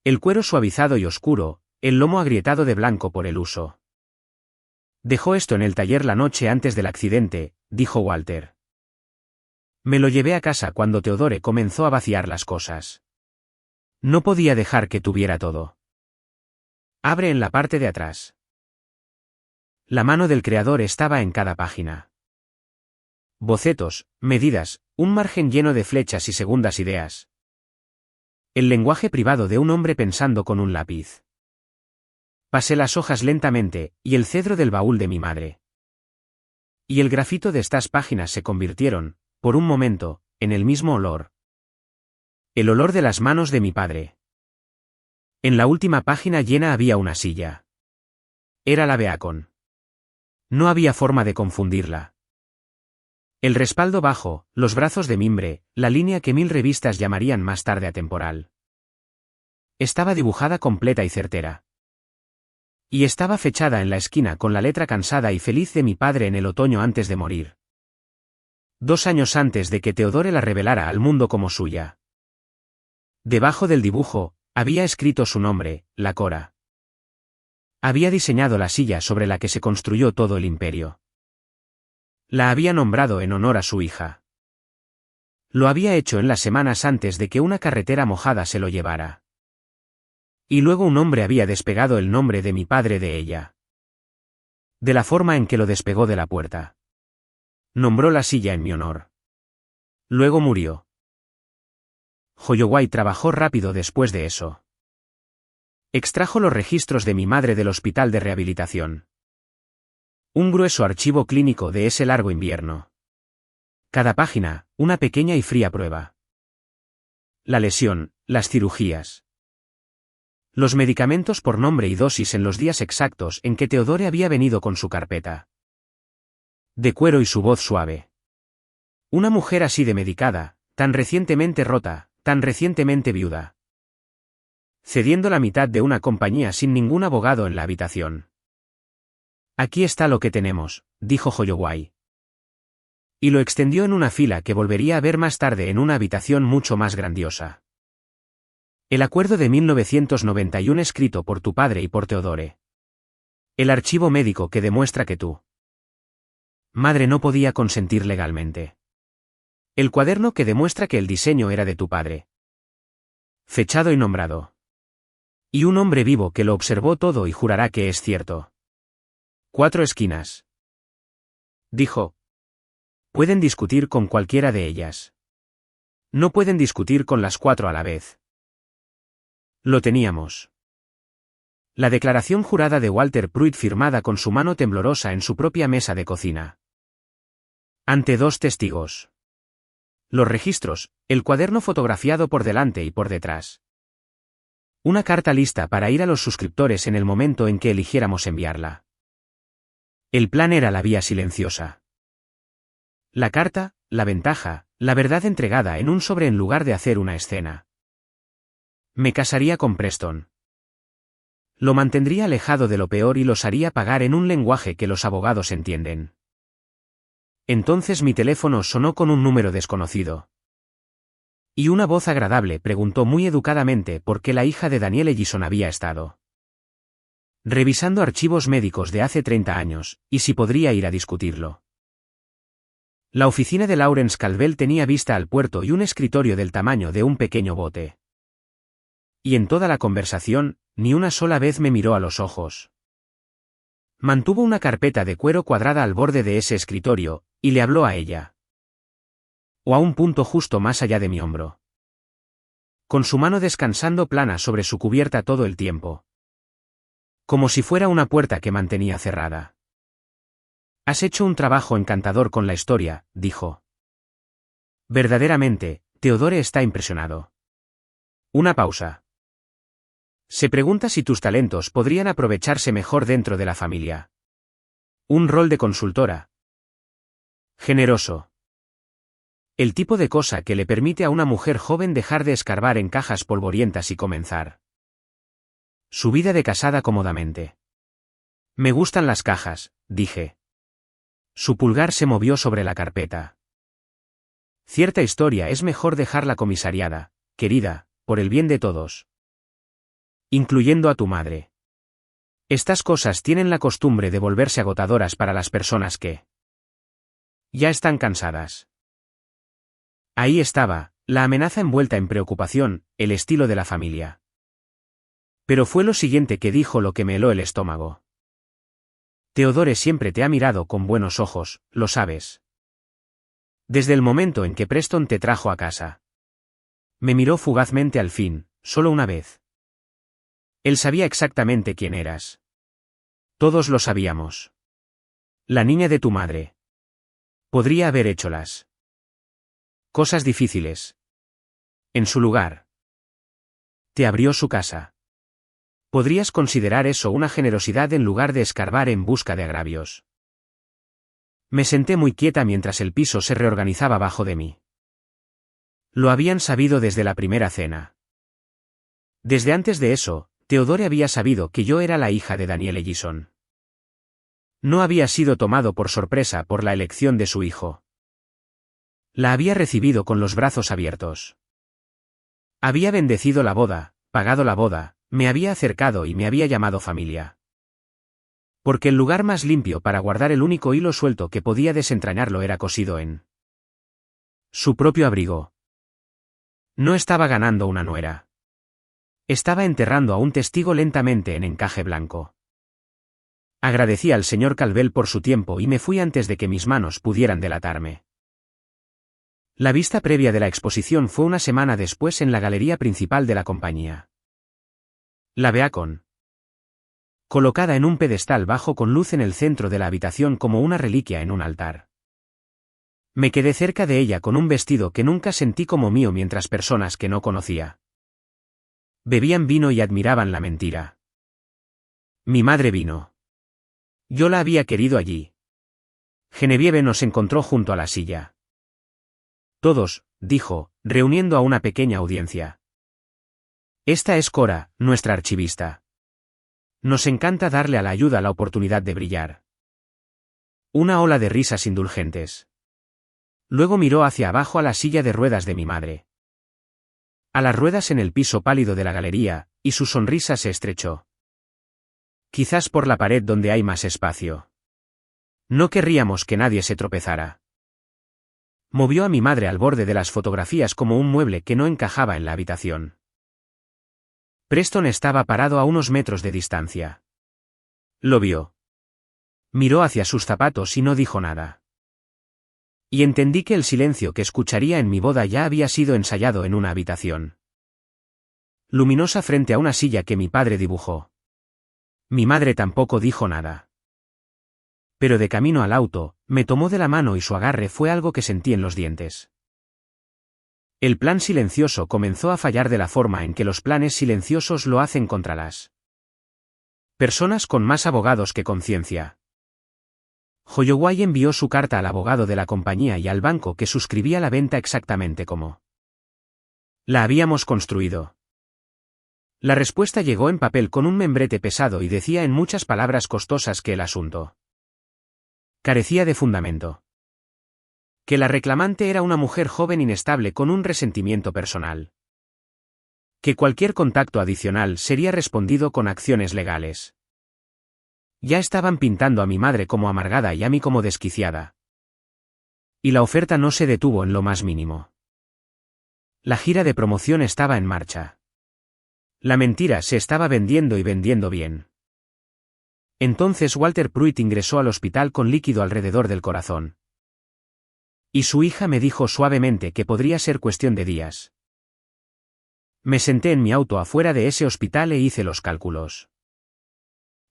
El cuero suavizado y oscuro, el lomo agrietado de blanco por el uso. Dejó esto en el taller la noche antes del accidente, dijo Walter. Me lo llevé a casa cuando Teodore comenzó a vaciar las cosas. No podía dejar que tuviera todo. Abre en la parte de atrás. La mano del creador estaba en cada página. Bocetos, medidas, un margen lleno de flechas y segundas ideas. El lenguaje privado de un hombre pensando con un lápiz. Pasé las hojas lentamente, y el cedro del baúl de mi madre. Y el grafito de estas páginas se convirtieron, por un momento, en el mismo olor. El olor de las manos de mi padre. En la última página llena había una silla. Era la Beacon. No había forma de confundirla. El respaldo bajo, los brazos de mimbre, la línea que 1000 revistas llamarían más tarde atemporal. Estaba dibujada completa y certera. Y estaba fechada en la esquina con la letra cansada y feliz de mi padre en el otoño antes de morir. 2 años antes de que Teodore la revelara al mundo como suya. Debajo del dibujo, había escrito su nombre, La Cora. Había diseñado la silla sobre la que se construyó todo el imperio. La había nombrado en honor a su hija. Lo había hecho en las semanas antes de que una carretera mojada se lo llevara. Y luego un hombre había despegado el nombre de mi padre de ella. De la forma en que lo despegó de la puerta. Nombró la silla en mi honor. Luego murió. Holloway trabajó rápido después de eso. Extrajo los registros de mi madre del hospital de rehabilitación. Un grueso archivo clínico de ese largo invierno. Cada página, una pequeña y fría prueba. La lesión, las cirugías. Los medicamentos por nombre y dosis en los días exactos en que Theodore había venido con su carpeta. De cuero y su voz suave. Una mujer así de medicada, tan recientemente rota, tan recientemente viuda. Cediendo la mitad de una compañía sin ningún abogado en la habitación. Aquí está lo que tenemos, dijo Holloway. Y lo extendió en una fila que volvería a ver más tarde en una habitación mucho más grandiosa. El acuerdo de 1991 escrito por tu padre y por Theodore. El archivo médico que demuestra que tu madre no podía consentir legalmente. El cuaderno que demuestra que el diseño era de tu padre. Fechado y nombrado. Y un hombre vivo que lo observó todo y jurará que es cierto. 4 esquinas. Dijo. Pueden discutir con cualquiera de ellas. No pueden discutir con las 4 a la vez. Lo teníamos. La declaración jurada de Walter Pruitt firmada con su mano temblorosa en su propia mesa de cocina. Ante 2 testigos. Los registros, el cuaderno fotografiado por delante y por detrás. Una carta lista para ir a los suscriptores en el momento en que eligiéramos enviarla. El plan era la vía silenciosa. La carta, la ventaja, la verdad entregada en un sobre en lugar de hacer una escena. Me casaría con Preston. Lo mantendría alejado de lo peor y los haría pagar en un lenguaje que los abogados entienden. Entonces mi teléfono sonó con un número desconocido. Y una voz agradable preguntó muy educadamente por qué la hija de Daniel Ellison había estado revisando archivos médicos de hace 30 años, y si podría ir a discutirlo. La oficina de Lawrence Calvel tenía vista al puerto y un escritorio del tamaño de un pequeño bote. Y en toda la conversación, ni una sola vez me miró a los ojos. Mantuvo una carpeta de cuero cuadrada al borde de ese escritorio, y le habló a ella. O a un punto justo más allá de mi hombro. Con su mano descansando plana sobre su cubierta todo el tiempo. Como si fuera una puerta que mantenía cerrada. Has hecho un trabajo encantador con la historia, dijo. Verdaderamente, Theodore está impresionado. Una pausa. Se pregunta si tus talentos podrían aprovecharse mejor dentro de la familia. Un rol de consultora. Generoso. El tipo de cosa que le permite a una mujer joven dejar de escarbar en cajas polvorientas y comenzar su vida de casada cómodamente. Me gustan las cajas, dije. Su pulgar se movió sobre la carpeta. Cierta historia es mejor dejarla comisariada, querida, por el bien de todos. Incluyendo a tu madre. Estas cosas tienen la costumbre de volverse agotadoras para las personas que ya están cansadas. Ahí estaba, la amenaza envuelta en preocupación, el estilo de la familia. Pero fue lo siguiente que dijo lo que me heló el estómago. Theodore siempre te ha mirado con buenos ojos, lo sabes. Desde el momento en que Preston te trajo a casa. Me miró fugazmente al fin, solo una vez. Él sabía exactamente quién eras. Todos lo sabíamos. La niña de tu madre. Podría haber hecho las cosas difíciles. En su lugar. Te abrió su casa. Podrías considerar eso una generosidad en lugar de escarbar en busca de agravios. Me senté muy quieta mientras el piso se reorganizaba bajo de mí. Lo habían sabido desde la primera cena. Desde antes de eso, Theodore había sabido que yo era la hija de Daniel Ellison. No había sido tomado por sorpresa por la elección de su hijo. La había recibido con los brazos abiertos. Había bendecido la boda, pagado la boda, me había acercado y me había llamado familia. Porque el lugar más limpio para guardar el único hilo suelto que podía desentrañarlo era cosido en Su propio abrigo. No estaba ganando una nuera. Estaba enterrando a un testigo lentamente en encaje blanco. Agradecí al señor Calvel por su tiempo y me fui antes de que mis manos pudieran delatarme. La vista previa de la exposición fue una semana después en la galería principal de la compañía. La Beacon. Colocada en un pedestal bajo con luz en el centro de la habitación como una reliquia en un altar. Me quedé cerca de ella con un vestido que nunca sentí como mío mientras personas que no conocía bebían vino y admiraban la mentira. Mi madre vino. Yo la había querido allí. Genevieve nos encontró junto a la silla. Todos, dijo, reuniendo a una pequeña audiencia. Esta es Cora, nuestra archivista. Nos encanta darle a la ayuda la oportunidad de brillar. Una ola de risas indulgentes. Luego miró hacia abajo a la silla de ruedas de mi madre. A las ruedas en el piso pálido de la galería, y su sonrisa se estrechó. Quizás por la pared donde hay más espacio. No querríamos que nadie se tropezara. Movió a mi madre al borde de las fotografías como un mueble que no encajaba en la habitación. Preston estaba parado a unos metros de distancia. Lo vio. Miró hacia sus zapatos y no dijo nada. Y entendí que el silencio que escucharía en mi boda ya había sido ensayado en una habitación luminosa frente a una silla que mi padre dibujó. Mi madre tampoco dijo nada. Pero de camino al auto, me tomó de la mano y su agarre fue algo que sentí en los dientes. El plan silencioso comenzó a fallar de la forma en que los planes silenciosos lo hacen contra las personas con más abogados que conciencia. Holloway envió su carta al abogado de la compañía y al banco que suscribía la venta exactamente como la habíamos construido. La respuesta llegó en papel con un membrete pesado y decía en muchas palabras costosas que el asunto carecía de fundamento. Que la reclamante era una mujer joven inestable con un resentimiento personal. Que cualquier contacto adicional sería respondido con acciones legales. Ya estaban pintando a mi madre como amargada y a mí como desquiciada. Y la oferta no se detuvo en lo más mínimo. La gira de promoción estaba en marcha. La mentira se estaba vendiendo y vendiendo bien. Entonces Walter Pruitt ingresó al hospital con líquido alrededor del corazón. Y su hija me dijo suavemente que podría ser cuestión de días. Me senté en mi auto afuera de ese hospital e hice los cálculos.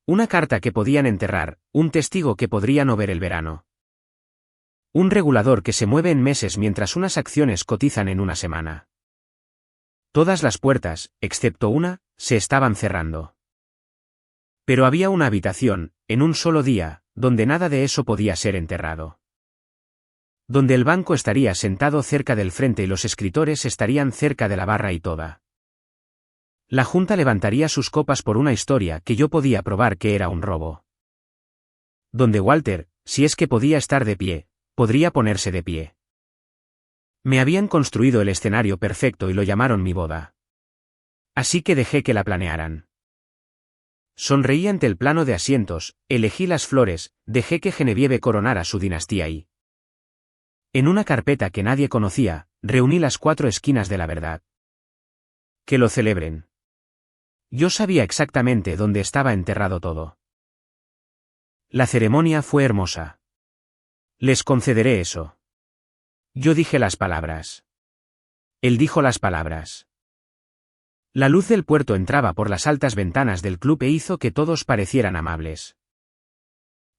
Una carta que podían enterrar, un testigo que podría no ver el verano. Un regulador que se mueve en meses mientras unas acciones cotizan en una semana. Todas las puertas, excepto una, se estaban cerrando. Pero había una habitación, en un solo día, donde nada de eso podía ser enterrado. Donde el banco estaría sentado cerca del frente y los escritores estarían cerca de la barra y toda. La junta levantaría sus copas por una historia que yo podía probar que era un robo. Donde Walter, si es que podía estar de pie, podría ponerse de pie. Me habían construido el escenario perfecto y lo llamaron mi boda. Así que dejé que la planearan. Sonreí ante el plano de asientos, elegí las flores, dejé que Genevieve coronara su dinastía y... En una carpeta que nadie conocía, reuní las 4 esquinas de la verdad. Que lo celebren. Yo sabía exactamente dónde estaba enterrado todo. La ceremonia fue hermosa. Les concederé eso. Yo dije las palabras. Él dijo las palabras. La luz del puerto entraba por las altas ventanas del club e hizo que todos parecieran amables.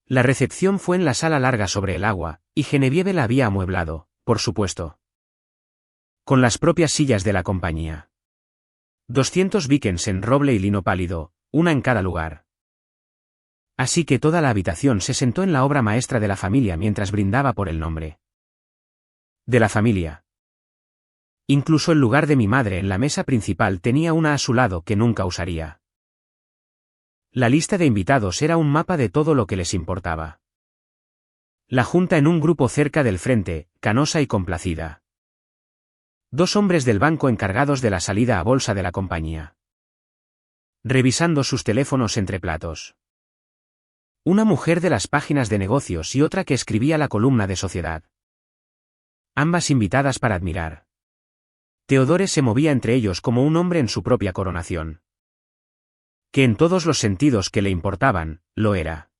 La recepción fue en la sala larga sobre el agua, y Genevieve la había amueblado, por supuesto. Con las propias sillas de la compañía. 200 beacons en roble y lino pálido, una en cada lugar. Así que toda la habitación se sentó en la obra maestra de la familia mientras brindaba por el nombre de la familia. Incluso el lugar de mi madre en la mesa principal tenía una a su lado que nunca usaría. La lista de invitados era un mapa de todo lo que les importaba. La junta en un grupo cerca del frente, canosa y complacida. 2 hombres del banco encargados de la salida a bolsa de la compañía. Revisando sus teléfonos entre platos. Una mujer de las páginas de negocios y otra que escribía la columna de sociedad. ambas invitadas para admirar. Theodore se movía entre ellos como un hombre en su propia coronación. Que en todos los sentidos que le importaban, lo era.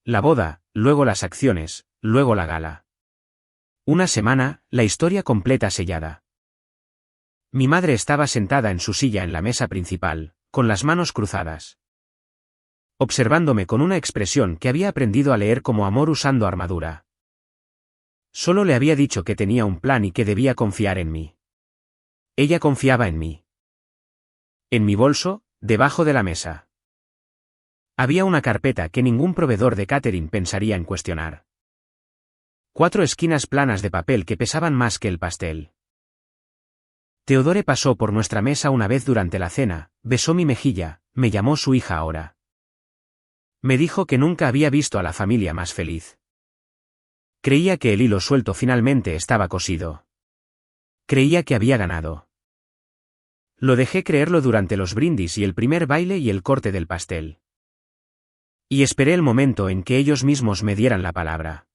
La boda, luego las acciones, luego la gala. Una semana, la historia completa sellada. Mi madre estaba sentada en su silla en la mesa principal, con las manos cruzadas, observándome con una expresión que había aprendido a leer como amor usando armadura. Solo le había dicho que tenía un plan y que debía confiar en mí. Ella confiaba en mí. En mi bolso, debajo de la mesa, había una carpeta que ningún proveedor de catering pensaría en cuestionar. 4 esquinas planas de papel que pesaban más que el pastel. Theodore pasó por nuestra mesa una vez durante la cena, besó mi mejilla, me llamó su hija ahora. Me dijo que nunca había visto a la familia más feliz. Creía que el hilo suelto finalmente estaba cosido. Creía que había ganado. Lo dejé creerlo durante los brindis y el primer baile y el corte del pastel. Y esperé el momento en que ellos mismos me dieran la palabra.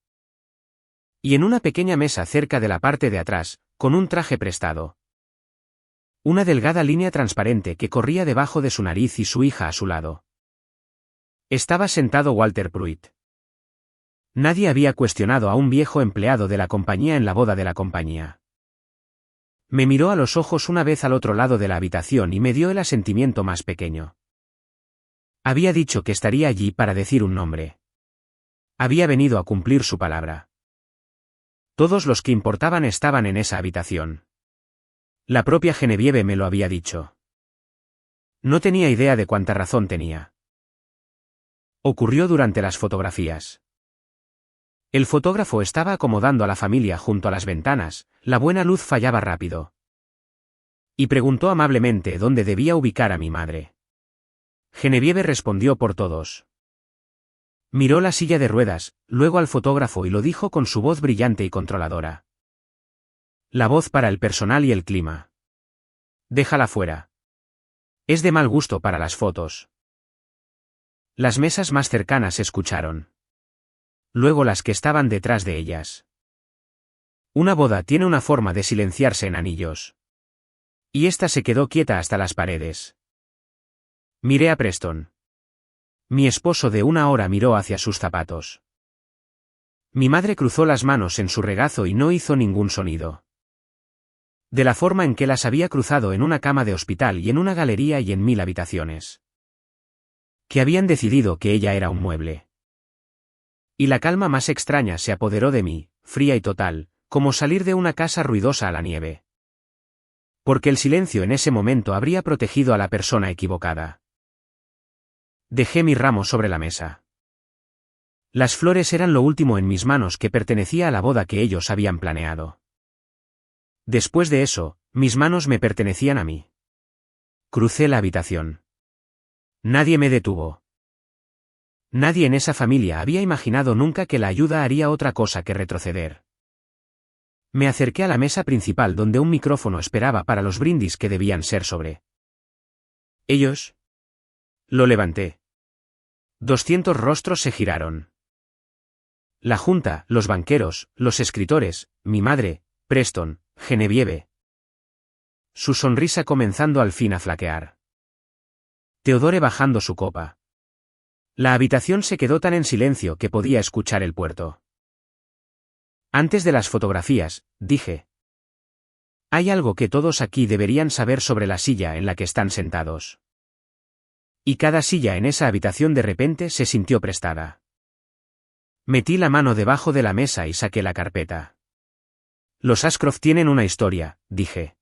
Y en una pequeña mesa cerca de la parte de atrás, con un traje prestado. Una delgada línea transparente que corría debajo de su nariz y su hija a su lado. Estaba sentado Walter Pruitt. Nadie había cuestionado a un viejo empleado de la compañía en la boda de la compañía. Me miró a los ojos una vez al otro lado de la habitación y me dio el asentimiento más pequeño. Había dicho que estaría allí para decir un nombre. Había venido a cumplir su palabra. Todos los que importaban estaban en esa habitación. La propia Genevieve me lo había dicho. No tenía idea de cuánta razón tenía. Ocurrió durante las fotografías. El fotógrafo estaba acomodando a la familia junto a las ventanas, la buena luz fallaba rápido. Y preguntó amablemente dónde debía ubicar a mi madre. Genevieve respondió por todos. Miró la silla de ruedas, luego al fotógrafo y lo dijo con su voz brillante y controladora. La voz para el personal y el clima. Déjala fuera. Es de mal gusto para las fotos. Las mesas más cercanas escucharon. Luego las que estaban detrás de ellas. Una boda tiene una forma de silenciarse en anillos. Y esta se quedó quieta hasta las paredes. Miré a Preston. Mi esposo de una hora miró hacia sus zapatos. Mi madre cruzó las manos en su regazo y no hizo ningún sonido. De la forma en que las había cruzado en una cama de hospital y en una galería y en 1000 habitaciones. Que habían decidido que ella era un mueble. Y la calma más extraña se apoderó de mí, fría y total, como salir de una casa ruidosa a la nieve. Porque el silencio en ese momento habría protegido a la persona equivocada. Dejé mi ramo sobre la mesa. Las flores eran lo último en mis manos que pertenecía a la boda que ellos habían planeado. Después de eso, mis manos me pertenecían a mí. Crucé la habitación. Nadie me detuvo. Nadie en esa familia había imaginado nunca que la ayuda haría otra cosa que retroceder. Me acerqué a la mesa principal donde un micrófono esperaba para los brindis que debían ser sobre ellos. Lo levanté. 200 rostros se giraron. La junta, los banqueros, los escritores, mi madre, Preston, Genevieve. Su sonrisa comenzando al fin a flaquear. Theodore bajando su copa. La habitación se quedó tan en silencio que podía escuchar el puerto. Antes de las fotografías, dije. Hay algo que todos aquí deberían saber sobre la silla en la que están sentados. Y cada silla en esa habitación de repente se sintió prestada. Metí la mano debajo de la mesa y saqué la carpeta. Los Ashcroft tienen una historia, dije.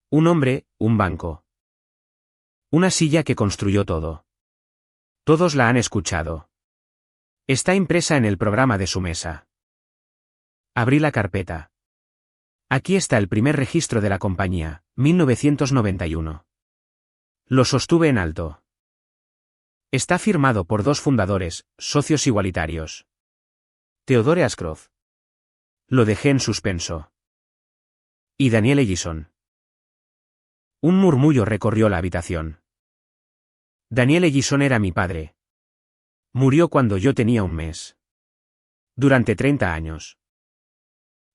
Un hombre, un banco. Una silla que construyó todo. Todos la han escuchado. Está impresa en el programa de su mesa. Abrí la carpeta. Aquí está el primer registro de la compañía, 1991. Lo sostuve en alto. Está firmado por 2 fundadores, socios igualitarios. Theodore Ashcroft. Lo dejé en suspenso. Y Daniel Ellison. Un murmullo recorrió la habitación. Daniel Ellison era mi padre. Murió cuando yo tenía un mes. Durante 30 años.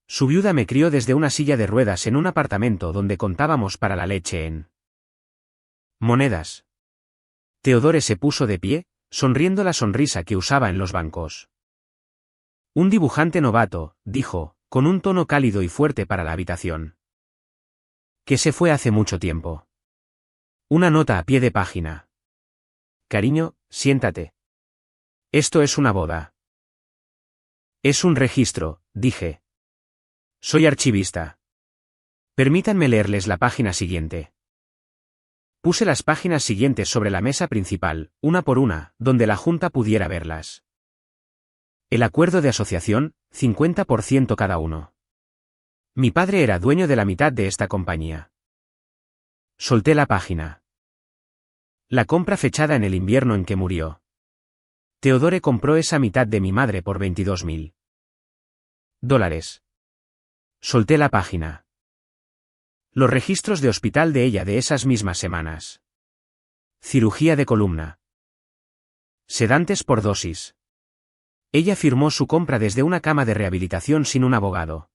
Su viuda me crió desde una silla de ruedas en un apartamento donde contábamos para la leche en monedas. Theodore se puso de pie, sonriendo la sonrisa que usaba en los bancos. Un dibujante novato, dijo, con un tono cálido y fuerte para la habitación. Que se fue hace mucho tiempo. Una nota a pie de página. Cariño, siéntate. Esto es una boda. Es un registro, dije. Soy archivista. Permítanme leerles la página siguiente. Puse las páginas siguientes sobre la mesa principal, una por una, donde la Junta pudiera verlas. El acuerdo de asociación, 50% cada uno. Mi padre era dueño de la mitad de esta compañía. Solté la página. La compra fechada en el invierno en que murió. Theodore compró esa mitad de mi madre por $22.000. Solté la página. Los registros de hospital de ella de esas mismas semanas. Cirugía de columna. Sedantes por dosis. Ella firmó su compra desde una cama de rehabilitación sin un abogado.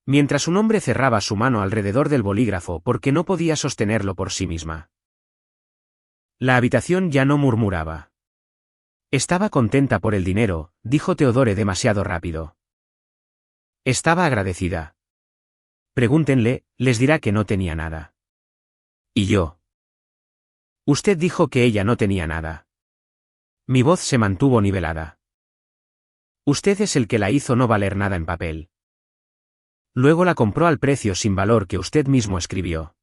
Mientras un hombre cerraba su mano alrededor del bolígrafo porque no podía sostenerlo por sí misma. La habitación ya no murmuraba. Estaba contenta por el dinero, dijo Theodore demasiado rápido. Estaba agradecida. Pregúntenle, les dirá que no tenía nada. ¿Y yo? Usted dijo que ella no tenía nada. Mi voz se mantuvo nivelada. Usted es el que la hizo no valer nada en papel. Luego la compró al precio sin valor que usted mismo escribió.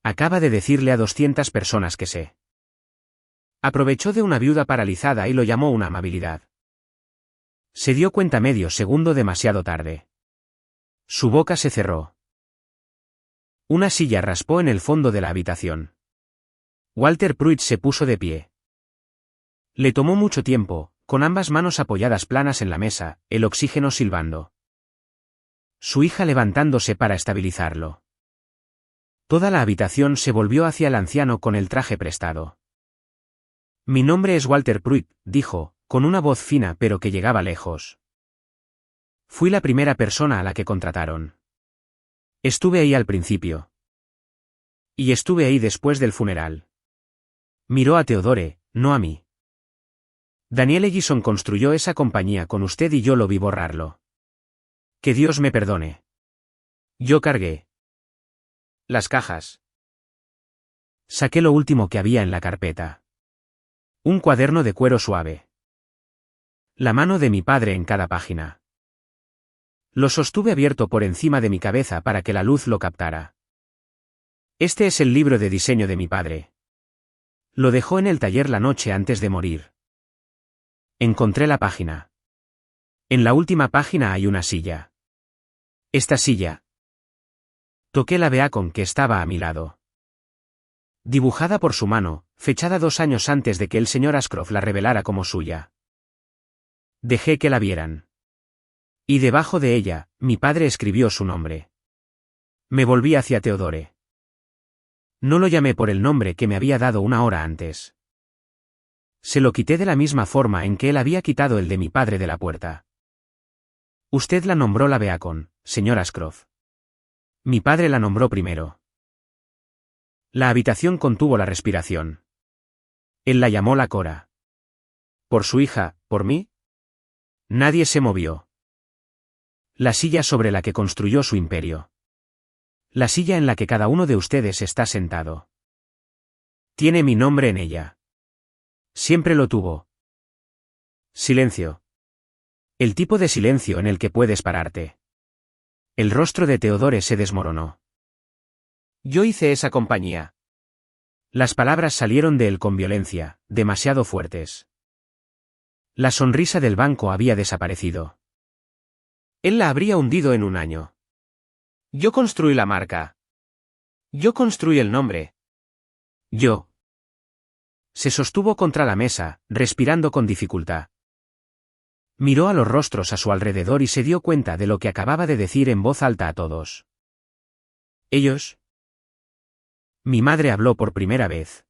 Acaba de decirle a 200 personas que se aprovechó de una viuda paralizada y lo llamó una amabilidad. Se dio cuenta medio segundo demasiado tarde. Su boca se cerró. Una silla raspó en el fondo de la habitación. Walter Pruitt se puso de pie. Le tomó mucho tiempo, con ambas manos apoyadas planas en la mesa, el oxígeno silbando. Su hija levantándose para estabilizarlo. Toda la habitación se volvió hacia el anciano con el traje prestado. Mi nombre es Walter Pruitt, dijo, con una voz fina pero que llegaba lejos. Fui la primera persona a la que contrataron. Estuve ahí al principio. Y estuve ahí después del funeral. Miró a Theodore, no a mí. Daniel Ellison construyó esa compañía con usted y yo lo vi borrarlo. Que Dios me perdone. Yo cargué las cajas. Saqué lo último que había en la carpeta. Un cuaderno de cuero suave. La mano de mi padre en cada página. Lo sostuve abierto por encima de mi cabeza para que la luz lo captara. Este es el libro de diseño de mi padre. Lo dejó en el taller la noche antes de morir. Encontré la página. En la última página hay una silla. Esta silla. Toqué la Beacon que estaba a mi lado. Dibujada por su mano, fechada 2 años antes de que el señor Ashcroft la revelara como suya. Dejé que la vieran. Y debajo de ella, mi padre escribió su nombre. Me volví hacia Theodore. No lo llamé por el nombre que me había dado una hora antes. Se lo quité de la misma forma en que él había quitado el de mi padre de la puerta. Usted la nombró la Beacon, señor Ashcroft. Mi padre la nombró primero. La habitación contuvo la respiración. Él la llamó la Cora. ¿Por su hija, por mí? Nadie se movió. La silla sobre la que construyó su imperio. La silla en la que cada uno de ustedes está sentado. Tiene mi nombre en ella. Siempre lo tuvo. Silencio. El tipo de silencio en el que puedes pararte. El rostro de Theodore se desmoronó. Yo hice esa compañía. Las palabras salieron de él con violencia, demasiado fuertes. La sonrisa del banco había desaparecido. Él la habría hundido en un año. Yo construí la marca. Yo construí el nombre. Yo. Se sostuvo contra la mesa, respirando con dificultad. Miró a los rostros a su alrededor y se dio cuenta de lo que acababa de decir en voz alta a todos. Ellos. Mi madre habló por primera vez.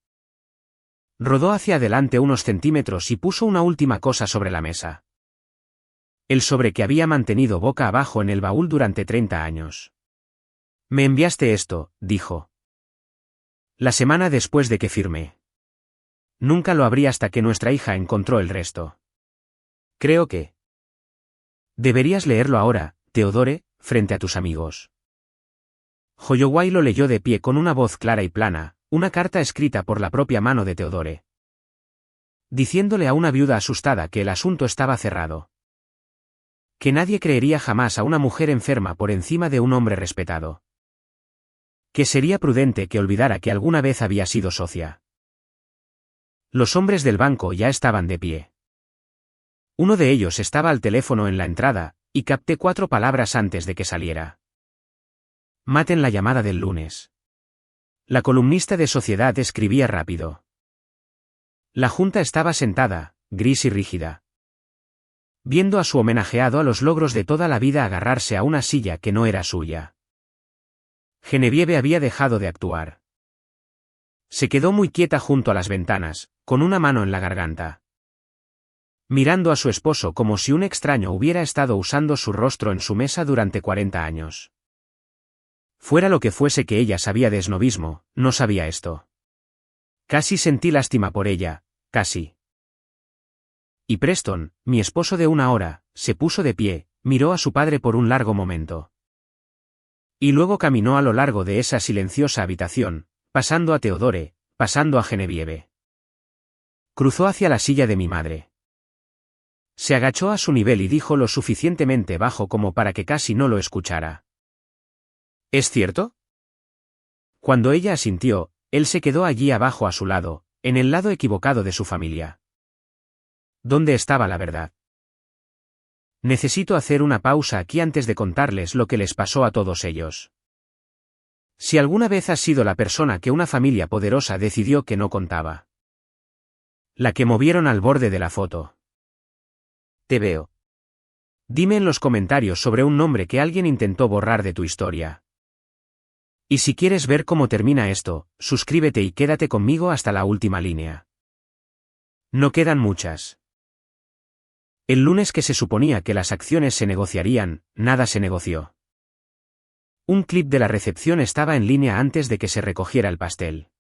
Rodó hacia adelante unos centímetros y puso una última cosa sobre la mesa. El sobre que había mantenido boca abajo en el baúl durante 30 años. Me enviaste esto, dijo. La semana después de que firmé. Nunca lo abrí hasta que nuestra hija encontró el resto. Creo que deberías leerlo ahora, Theodore, frente a tus amigos. Holloway lo leyó de pie con una voz clara y plana, una carta escrita por la propia mano de Theodore. Diciéndole a una viuda asustada que el asunto estaba cerrado. Que nadie creería jamás a una mujer enferma por encima de un hombre respetado. Que sería prudente que olvidara que alguna vez había sido socia. Los hombres del banco ya estaban de pie. Uno de ellos estaba al teléfono en la entrada, y capté 4 palabras antes de que saliera. Maten la llamada del lunes. La columnista de Sociedad escribía rápido. La junta estaba sentada, gris y rígida. Viendo a su homenajeado a los logros de toda la vida agarrarse a una silla que no era suya. Genevieve había dejado de actuar. Se quedó muy quieta junto a las ventanas, con una mano en la garganta. Mirando a su esposo como si un extraño hubiera estado usando su rostro en su mesa durante 40 años. Fuera lo que fuese que ella sabía de esnobismo, no sabía esto. Casi sentí lástima por ella, casi. Y Preston, mi esposo de una hora, se puso de pie, miró a su padre por un largo momento. Y luego caminó a lo largo de esa silenciosa habitación, pasando a Theodore, pasando a Genevieve. Cruzó hacia la silla de mi madre. Se agachó a su nivel y dijo lo suficientemente bajo como para que casi no lo escuchara. ¿Es cierto? Cuando ella asintió, él se quedó allí abajo a su lado, en el lado equivocado de su familia. ¿Dónde estaba la verdad? Necesito hacer una pausa aquí antes de contarles lo que les pasó a todos ellos. Si alguna vez has sido la persona que una familia poderosa decidió que no contaba. La que movieron al borde de la foto. Te veo. Dime en los comentarios sobre un nombre que alguien intentó borrar de tu historia. Y si quieres ver cómo termina esto, suscríbete y quédate conmigo hasta la última línea. No quedan muchas. El lunes que se suponía que las acciones se negociarían, nada se negoció. Un clip de la recepción estaba en línea antes de que se recogiera el pastel.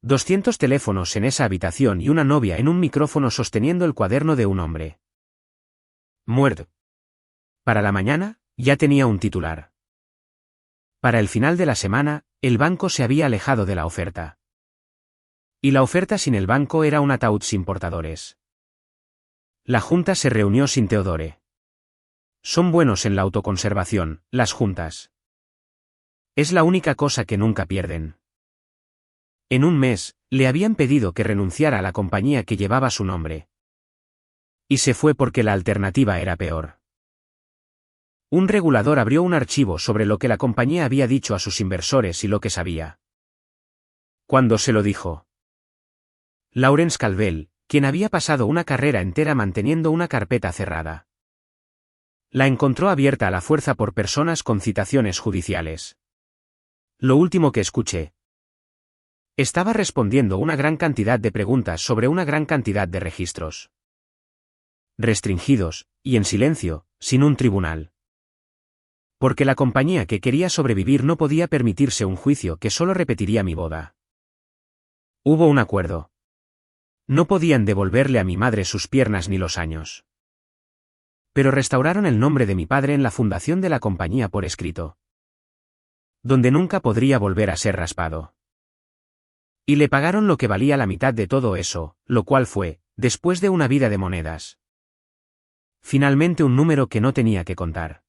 200 teléfonos en esa habitación y una novia en un micrófono sosteniendo el cuaderno de un hombre. Muerto. Para la mañana, ya tenía un titular. Para el final de la semana, el banco se había alejado de la oferta. Y la oferta sin el banco era un ataúd sin portadores. La junta se reunió sin Theodore. Son buenos en la autoconservación, las juntas. Es la única cosa que nunca pierden. En un mes, le habían pedido que renunciara a la compañía que llevaba su nombre. Y se fue porque la alternativa era peor. Un regulador abrió un archivo sobre lo que la compañía había dicho a sus inversores y lo que sabía. Cuando se lo dijo. Lawrence Calvel, quien había pasado una carrera entera manteniendo una carpeta cerrada. La encontró abierta a la fuerza por personas con citaciones judiciales. Lo último que escuché. Estaba respondiendo una gran cantidad de preguntas sobre una gran cantidad de registros. Restringidos, y en silencio, sin un tribunal. Porque la compañía que quería sobrevivir no podía permitirse un juicio que solo repetiría mi boda. Hubo un acuerdo. No podían devolverle a mi madre sus piernas ni los años. Pero restauraron el nombre de mi padre en la fundación de la compañía por escrito. Donde nunca podría volver a ser raspado. Y le pagaron lo que valía la mitad de todo eso, lo cual fue, después de una vida de monedas. Finalmente un número que no tenía que contar.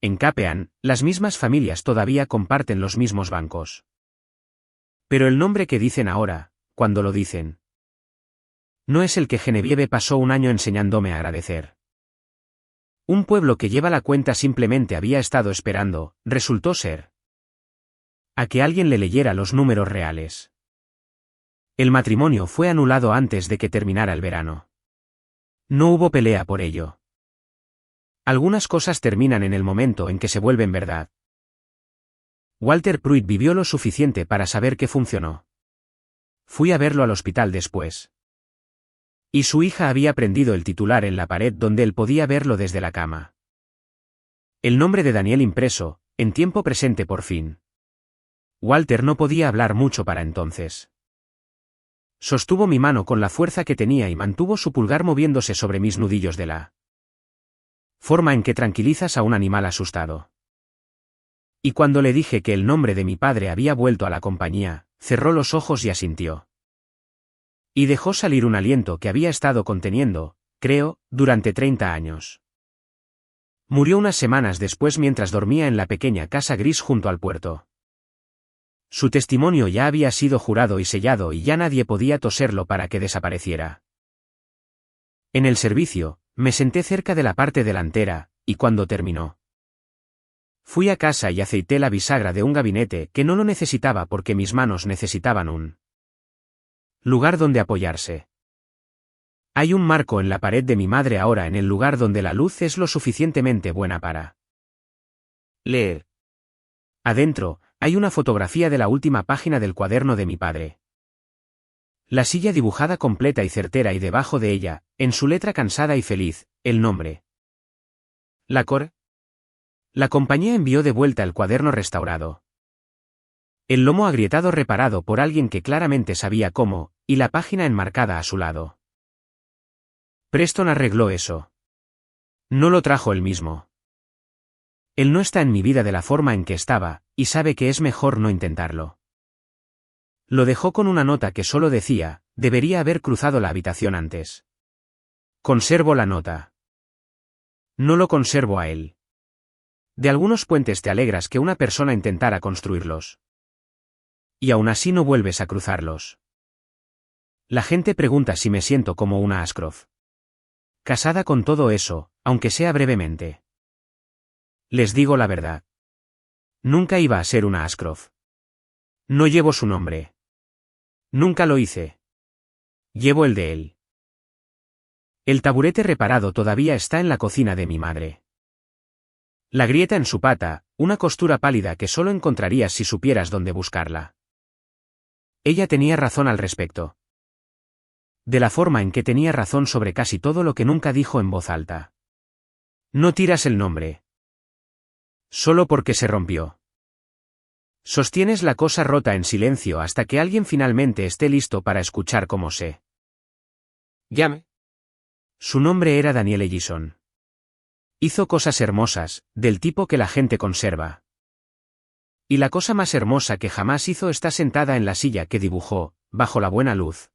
En Capean, las mismas familias todavía comparten los mismos bancos. Pero el nombre que dicen ahora, cuando lo dicen, no es el que Genevieve pasó un año enseñándome a agradecer. Un pueblo que lleva la cuenta simplemente había estado esperando, resultó ser. A que alguien le leyera los números reales. El matrimonio fue anulado antes de que terminara el verano. No hubo pelea por ello. Algunas cosas terminan en el momento en que se vuelven verdad. Walter Pruitt vivió lo suficiente para saber que funcionó. Fui a verlo al hospital después. Y su hija había prendido el titular en la pared donde él podía verlo desde la cama. El nombre de Daniel impreso, en tiempo presente por fin. Walter no podía hablar mucho para entonces. Sostuvo mi mano con la fuerza que tenía y mantuvo su pulgar moviéndose sobre mis nudillos de la forma en que tranquilizas a un animal asustado. Y cuando le dije que el nombre de mi padre había vuelto a la compañía, cerró los ojos y asintió. Y dejó salir un aliento que había estado conteniendo, creo, durante 30 años. Murió unas semanas después mientras dormía en la pequeña casa gris junto al puerto. Su testimonio ya había sido jurado y sellado y ya nadie podía toserlo para que desapareciera. En el servicio, me senté cerca de la parte delantera, y cuando terminó, fui a casa y aceité la bisagra de un gabinete que no lo necesitaba porque mis manos necesitaban un lugar donde apoyarse. Hay un marco en la pared de mi madre ahora en el lugar donde la luz es lo suficientemente buena para leer. Adentro, hay una fotografía de la última página del cuaderno de mi padre. La silla dibujada completa y certera y debajo de ella, en su letra cansada y feliz, el nombre. La compañía envió de vuelta el cuaderno restaurado. El lomo agrietado reparado por alguien que claramente sabía cómo, y la página enmarcada a su lado. Preston arregló eso. No lo trajo él mismo. Él no está en mi vida de la forma en que estaba, y sabe que es mejor no intentarlo. Lo dejó con una nota que solo decía, debería haber cruzado la habitación antes. Conservo la nota. No lo conservo a él. De algunos puentes te alegras que una persona intentara construirlos. Y aún así no vuelves a cruzarlos. La gente pregunta si me siento como una Ashcroft. Casada con todo eso, aunque sea brevemente. Les digo la verdad. Nunca iba a ser una Ashcroft. No llevo su nombre. Nunca lo hice. Llevo el de él. El taburete reparado todavía está en la cocina de mi madre. La grieta en su pata, una costura pálida que solo encontrarías si supieras dónde buscarla. Ella tenía razón al respecto. De la forma en que tenía razón sobre casi todo lo que nunca dijo en voz alta. No tiras el nombre. Solo porque se rompió. Sostienes la cosa rota en silencio hasta que alguien finalmente esté listo para escuchar cómo se llame. Su nombre era Daniel Ellison. Hizo cosas hermosas, del tipo que la gente conserva. Y la cosa más hermosa que jamás hizo está sentada en la silla que dibujó, bajo la buena luz.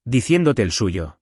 Diciéndote el suyo.